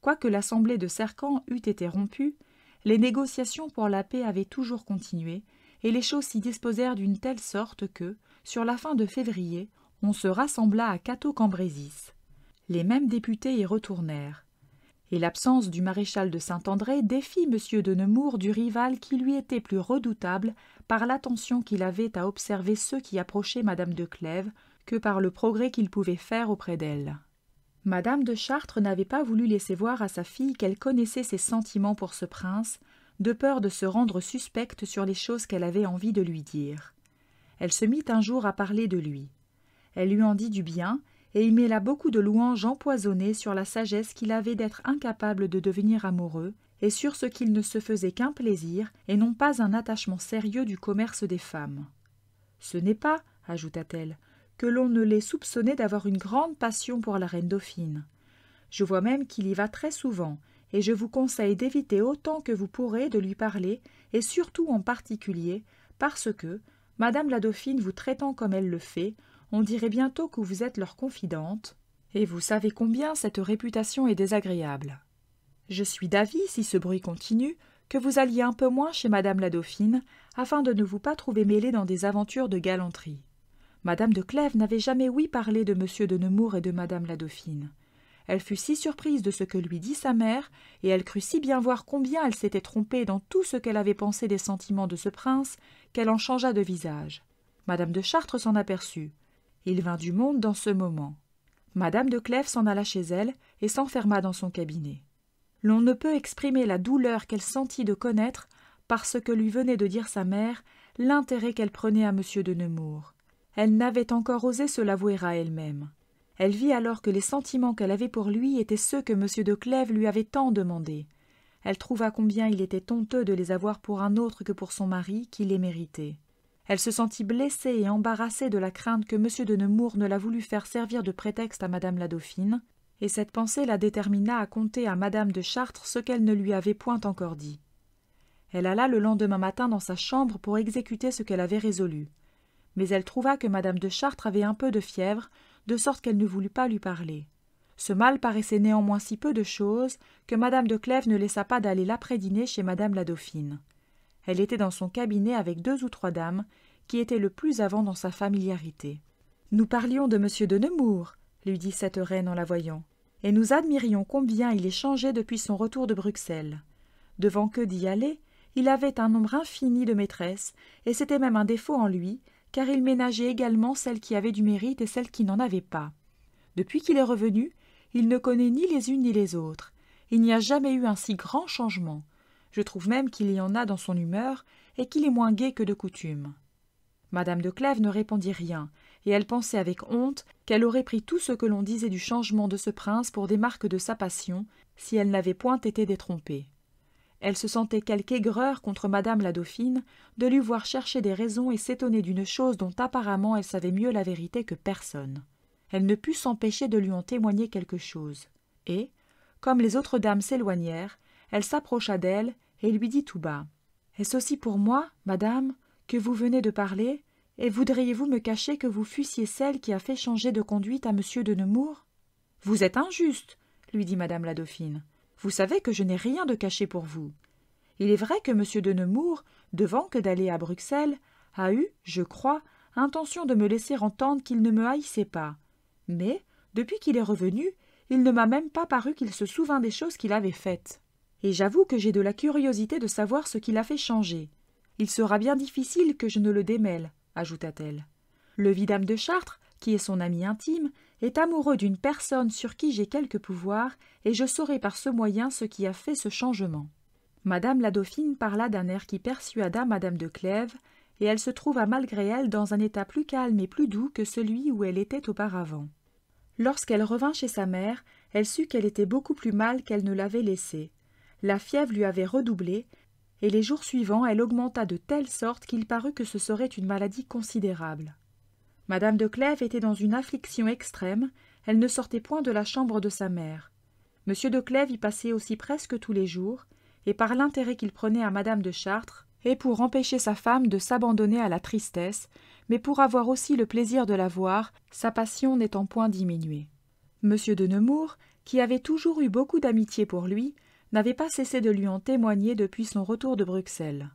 Quoique l'assemblée de Cercamp eût été rompue, les négociations pour la paix avaient toujours continué, et les choses s'y disposèrent d'une telle sorte que, sur la fin de février, on se rassembla à Cateau-Cambrésis. Les mêmes députés y retournèrent. Et l'absence du maréchal de Saint-André défit M. de Nemours du rival qui lui était plus redoutable par l'attention qu'il avait à observer ceux qui approchaient madame de Clèves que par le progrès qu'il pouvait faire auprès d'elle. Madame de Chartres n'avait pas voulu laisser voir à sa fille qu'elle connaissait ses sentiments pour ce prince, de peur de se rendre suspecte sur les choses qu'elle avait envie de lui dire. Elle se mit un jour à parler de lui. Elle lui en dit du bien, et y mêla beaucoup de louanges empoisonnées sur la sagesse qu'il avait d'être incapable de devenir amoureux, et sur ce qu'il ne se faisait qu'un plaisir, et non pas un attachement sérieux du commerce des femmes. « Ce n'est pas, ajouta-t-elle, que l'on ne l'ait soupçonné d'avoir une grande passion pour la reine dauphine. Je vois même qu'il y va très souvent, et je vous conseille d'éviter autant que vous pourrez de lui parler, et surtout en particulier, parce que, madame la dauphine vous traitant comme elle le fait, on dirait bientôt que vous êtes leur confidente, et vous savez combien cette réputation est désagréable. Je suis d'avis, si ce bruit continue, que vous alliez un peu moins chez madame la dauphine, afin de ne vous pas trouver mêlée dans des aventures de galanterie. Madame de Clèves n'avait jamais ouï parler de monsieur de Nemours et de madame la dauphine. Elle fut si surprise de ce que lui dit sa mère, et elle crut si bien voir combien elle s'était trompée dans tout ce qu'elle avait pensé des sentiments de ce prince, qu'elle en changea de visage. Madame de Chartres s'en aperçut. Il vint du monde dans ce moment. Madame de Clèves s'en alla chez elle et s'enferma dans son cabinet. L'on ne peut exprimer la douleur qu'elle sentit de connaître, parce que lui venait de dire sa mère, l'intérêt qu'elle prenait à monsieur de Nemours. Elle n'avait encore osé se l'avouer à elle-même. Elle vit alors que les sentiments qu'elle avait pour lui étaient ceux que M. de Clèves lui avait tant demandés. Elle trouva combien il était honteux de les avoir pour un autre que pour son mari, qui les méritait. Elle se sentit blessée et embarrassée de la crainte que M. de Nemours ne la voulût faire servir de prétexte à madame la dauphine, et cette pensée la détermina à conter à madame de Chartres ce qu'elle ne lui avait point encore dit. Elle alla le lendemain matin dans sa chambre pour exécuter ce qu'elle avait résolu. Mais elle trouva que madame de Chartres avait un peu de fièvre, de sorte qu'elle ne voulut pas lui parler. Ce mal paraissait néanmoins si peu de chose que madame de Clèves ne laissa pas d'aller l'après-dîner chez madame la dauphine. Elle était dans son cabinet avec 2 ou 3 dames, qui étaient le plus avant dans sa familiarité. « Nous parlions de monsieur de Nemours, » lui dit cette reine en la voyant, « et nous admirions combien il est changé depuis son retour de Bruxelles. Devant que d'y aller, il avait un nombre infini de maîtresses, et c'était même un défaut en lui, car il ménageait également celles qui avaient du mérite et celles qui n'en avaient pas. Depuis qu'il est revenu, il ne connaît ni les unes ni les autres. Il n'y a jamais eu un si grand changement. Je trouve même qu'il y en a dans son humeur, et qu'il est moins gai que de coutume. » Madame de Clèves ne répondit rien, et elle pensait avec honte qu'elle aurait pris tout ce que l'on disait du changement de ce prince pour des marques de sa passion, si elle n'avait point été détrompée. Elle se sentait quelque aigreur contre madame la dauphine de lui voir chercher des raisons et s'étonner d'une chose dont apparemment elle savait mieux la vérité que personne. Elle ne put s'empêcher de lui en témoigner quelque chose. Et, comme les autres dames s'éloignèrent, elle s'approcha d'elle et lui dit tout bas : « Est-ce aussi pour moi, madame, que vous venez de parler, et voudriez-vous me cacher que vous fussiez celle qui a fait changer de conduite à monsieur de Nemours ? » « Vous êtes injuste, » lui dit madame la dauphine. « Vous savez que je n'ai rien de caché pour vous. Il est vrai que monsieur de Nemours, devant que d'aller à Bruxelles, a eu, je crois, intention de me laisser entendre qu'il ne me haïssait pas. Mais, depuis qu'il est revenu, il ne m'a même pas paru qu'il se souvînt des choses qu'il avait faites. Et j'avoue que j'ai de la curiosité de savoir ce qui l'a fait changer. Il sera bien difficile que je ne le démêle, ajouta-t-elle. Le vidame de Chartres, qui est son ami intime, est amoureux d'une personne sur qui j'ai quelque pouvoir, et je saurai par ce moyen ce qui a fait ce changement. » Madame la dauphine parla d'un air qui persuada madame de Clèves, et elle se trouva malgré elle dans un état plus calme et plus doux que celui où elle était auparavant. Lorsqu'elle revint chez sa mère, elle sut qu'elle était beaucoup plus mal qu'elle ne l'avait laissée. La fièvre lui avait redoublé, et les jours suivants elle augmenta de telle sorte qu'il parut que ce serait une maladie considérable. Madame de Clèves était dans une affliction extrême, elle ne sortait point de la chambre de sa mère. Monsieur de Clèves y passait aussi presque tous les jours, et par l'intérêt qu'il prenait à madame de Chartres, et pour empêcher sa femme de s'abandonner à la tristesse, mais pour avoir aussi le plaisir de la voir, sa passion n'étant point diminuée. Monsieur de Nemours, qui avait toujours eu beaucoup d'amitié pour lui, n'avait pas cessé de lui en témoigner depuis son retour de Bruxelles.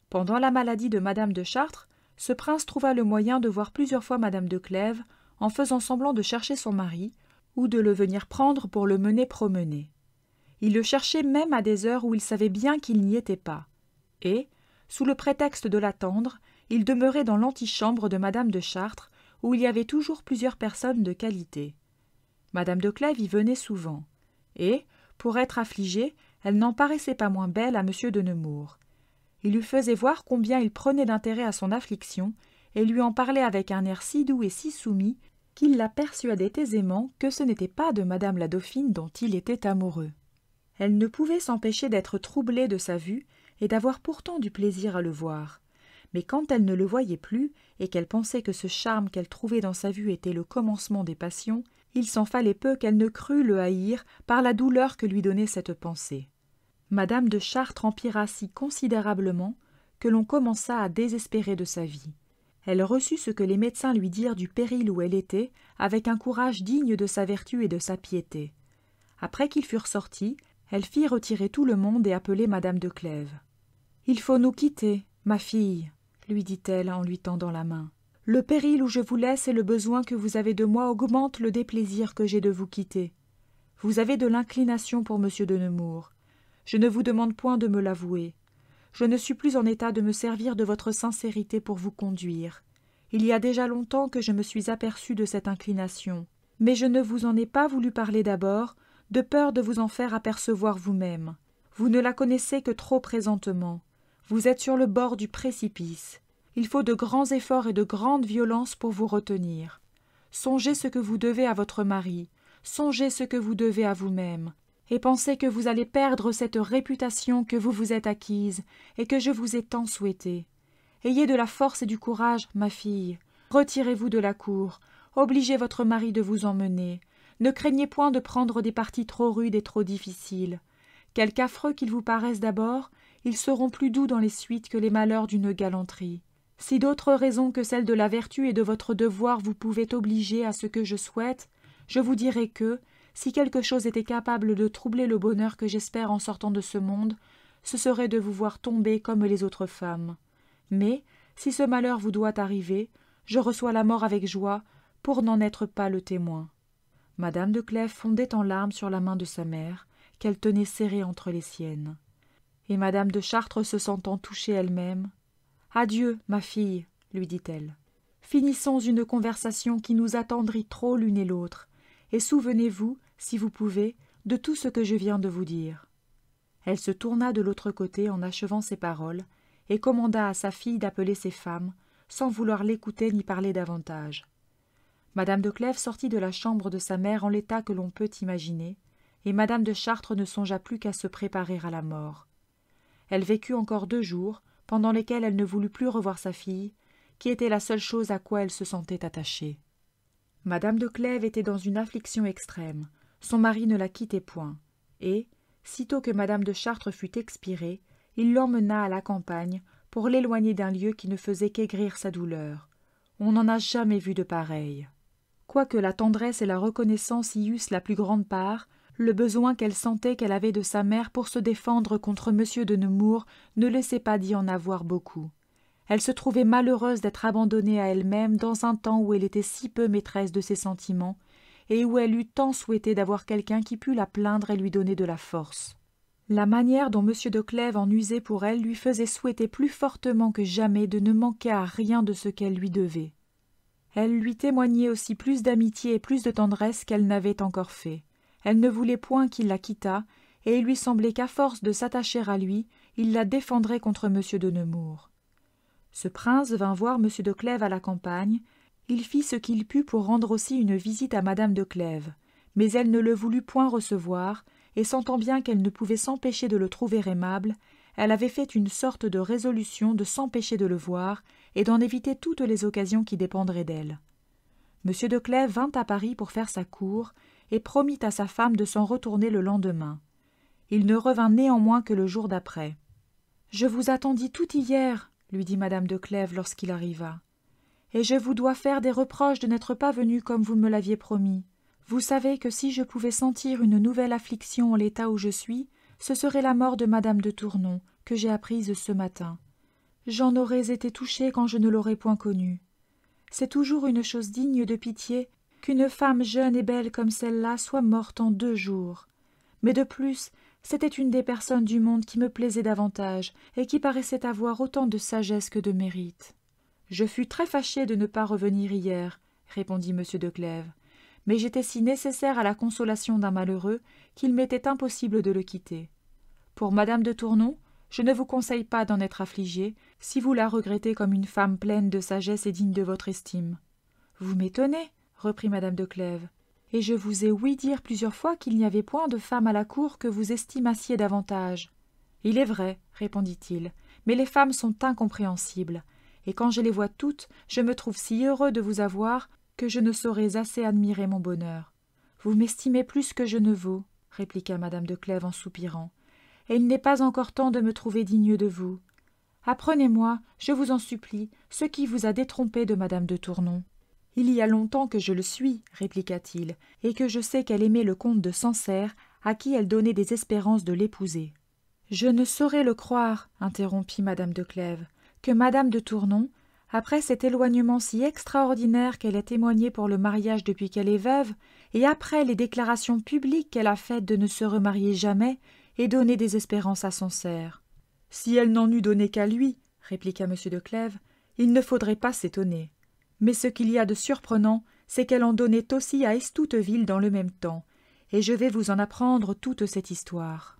Pendant la maladie de madame de Chartres, ce prince trouva le moyen de voir plusieurs fois madame de Clèves, en faisant semblant de chercher son mari, ou de le venir prendre pour le mener promener. Il le cherchait même à des heures où il savait bien qu'il n'y était pas. Et, sous le prétexte de l'attendre, il demeurait dans l'antichambre de madame de Chartres, où il y avait toujours plusieurs personnes de qualité. Madame de Clèves y venait souvent, et, pour être affligée, elle n'en paraissait pas moins belle à M. de Nemours. Il lui faisait voir combien il prenait d'intérêt à son affliction, et lui en parlait avec un air si doux et si soumis qu'il la persuadait aisément que ce n'était pas de madame la dauphine dont il était amoureux. Elle ne pouvait s'empêcher d'être troublée de sa vue et d'avoir pourtant du plaisir à le voir. Mais quand elle ne le voyait plus, et qu'elle pensait que ce charme qu'elle trouvait dans sa vue était le commencement des passions, il s'en fallait peu qu'elle ne crût le haïr par la douleur que lui donnait cette pensée. Madame de Chartres empira si considérablement que l'on commença à désespérer de sa vie. Elle reçut ce que les médecins lui dirent du péril où elle était, avec un courage digne de sa vertu et de sa piété. Après qu'ils furent sortis, elle fit retirer tout le monde et appeler madame de Clèves. « Il faut nous quitter, ma fille, » lui dit-elle en lui tendant la main. « Le péril où je vous laisse et le besoin que vous avez de moi augmentent le déplaisir que j'ai de vous quitter. Vous avez de l'inclination pour monsieur de Nemours. Je ne vous demande point de me l'avouer. Je ne suis plus en état de me servir de votre sincérité pour vous conduire. Il y a déjà longtemps que je me suis aperçue de cette inclination, mais je ne vous en ai pas voulu parler d'abord, de peur de vous en faire apercevoir vous-même. Vous ne la connaissez que trop présentement. Vous êtes sur le bord du précipice. Il faut de grands efforts et de grandes violences pour vous retenir. Songez ce que vous devez à votre mari, songez ce que vous devez à vous-même, et pensez que vous allez perdre cette réputation que vous vous êtes acquise et que je vous ai tant souhaitée. Ayez de la force et du courage, ma fille. Retirez-vous de la cour, obligez votre mari de vous emmener. Ne craignez point de prendre des partis trop rudes et trop difficiles. Quelque affreux qu'ils vous paraissent d'abord, ils seront plus doux dans les suites que les malheurs d'une galanterie. Si d'autres raisons que celles de la vertu et de votre devoir vous pouvaient obliger à ce que je souhaite, je vous dirais que, si quelque chose était capable de troubler le bonheur que j'espère en sortant de ce monde, ce serait de vous voir tomber comme les autres femmes. Mais, si ce malheur vous doit arriver, je reçois la mort avec joie, pour n'en être pas le témoin. » Madame de Clèves fondait en larmes sur la main de sa mère, qu'elle tenait serrée entre les siennes. Et madame de Chartres se sentant touchée elle-même, « Adieu, ma fille, » lui dit-elle. « Finissons une conversation qui nous attendrit trop l'une et l'autre, et souvenez-vous, si vous pouvez, de tout ce que je viens de vous dire. » Elle se tourna de l'autre côté en achevant ces paroles, et commanda à sa fille d'appeler ses femmes, sans vouloir l'écouter ni parler davantage. Madame de Clèves sortit de la chambre de sa mère en l'état que l'on peut imaginer, et madame de Chartres ne songea plus qu'à se préparer à la mort. Elle vécut encore 2 jours, pendant lesquels elle ne voulut plus revoir sa fille, qui était la seule chose à quoi elle se sentait attachée. Madame de Clèves était dans une affliction extrême, son mari ne la quittait point, et, sitôt que madame de Chartres fut expirée, il l'emmena à la campagne pour l'éloigner d'un lieu qui ne faisait qu'aigrir sa douleur. On n'en a jamais vu de pareil. Quoique la tendresse et la reconnaissance y eussent la plus grande part, le besoin qu'elle sentait qu'elle avait de sa mère pour se défendre contre monsieur de Nemours ne laissait pas d'y en avoir beaucoup. Elle se trouvait malheureuse d'être abandonnée à elle-même dans un temps où elle était si peu maîtresse de ses sentiments, et où elle eût tant souhaité d'avoir quelqu'un qui pût la plaindre et lui donner de la force. La manière dont M. de Clèves en usait pour elle lui faisait souhaiter plus fortement que jamais de ne manquer à rien de ce qu'elle lui devait. Elle lui témoignait aussi plus d'amitié et plus de tendresse qu'elle n'avait encore fait. Elle ne voulait point qu'il la quittât, et il lui semblait qu'à force de s'attacher à lui, il la défendrait contre M. de Nemours. Ce prince vint voir M. de Clèves à la campagne. Il fit ce qu'il put pour rendre aussi une visite à madame de Clèves, mais elle ne le voulut point recevoir, et sentant bien qu'elle ne pouvait s'empêcher de le trouver aimable, elle avait fait une sorte de résolution de s'empêcher de le voir et d'en éviter toutes les occasions qui dépendraient d'elle. M. de Clèves vint à Paris pour faire sa cour et promit à sa femme de s'en retourner le lendemain. Il ne revint néanmoins que le jour d'après. « Je vous attendis tout hier, » lui dit madame de Clèves lorsqu'il arriva, « et je vous dois faire des reproches de n'être pas venu comme vous me l'aviez promis. Vous savez que si je pouvais sentir une nouvelle affliction en l'état où je suis, ce serait la mort de madame de Tournon, que j'ai apprise ce matin. J'en aurais été touchée quand je ne l'aurais point connue. C'est toujours une chose digne de pitié qu'une femme jeune et belle comme celle-là soit morte en 2 jours. Mais de plus, c'était une des personnes du monde qui me plaisait davantage et qui paraissait avoir autant de sagesse que de mérite. Je fus très fâchée de ne pas revenir hier, répondit M. de Clèves. Mais j'étais si nécessaire à la consolation d'un malheureux qu'il m'était impossible de le quitter. Pour madame de Tournon, je ne vous conseille pas d'en être affligée, si vous la regrettez comme une femme pleine de sagesse et digne de votre estime. Vous m'étonnez, reprit madame de Clèves, et je vous ai ouï dire plusieurs fois qu'il n'y avait point de femme à la cour que vous estimassiez davantage. Il est vrai, répondit-il, mais les femmes sont incompréhensibles, et quand je les vois toutes, je me trouve si heureux de vous avoir que je ne saurais assez admirer mon bonheur. Vous m'estimez plus que je ne vaux, répliqua madame de Clèves en soupirant, et il n'est pas encore temps de me trouver digne de vous. Apprenez-moi, je vous en supplie, ce qui vous a détrompé de madame de Tournon. Il y a longtemps que je le suis, répliqua-t-il, et que je sais qu'elle aimait le comte de Sancerre, à qui elle donnait des espérances de l'épouser. Je ne saurais le croire, interrompit madame de Clèves, que madame de Tournon, après cet éloignement si extraordinaire qu'elle a témoigné pour le mariage depuis qu'elle est veuve, et après les déclarations publiques qu'elle a faites de ne se remarier jamais, ait donné des espérances à Sancerre. Si elle n'en eût donné qu'à lui, répliqua M. de Clèves, il ne faudrait pas s'étonner. Mais ce qu'il y a de surprenant, c'est qu'elle en donnait aussi à Estouteville dans le même temps, et je vais vous en apprendre toute cette histoire.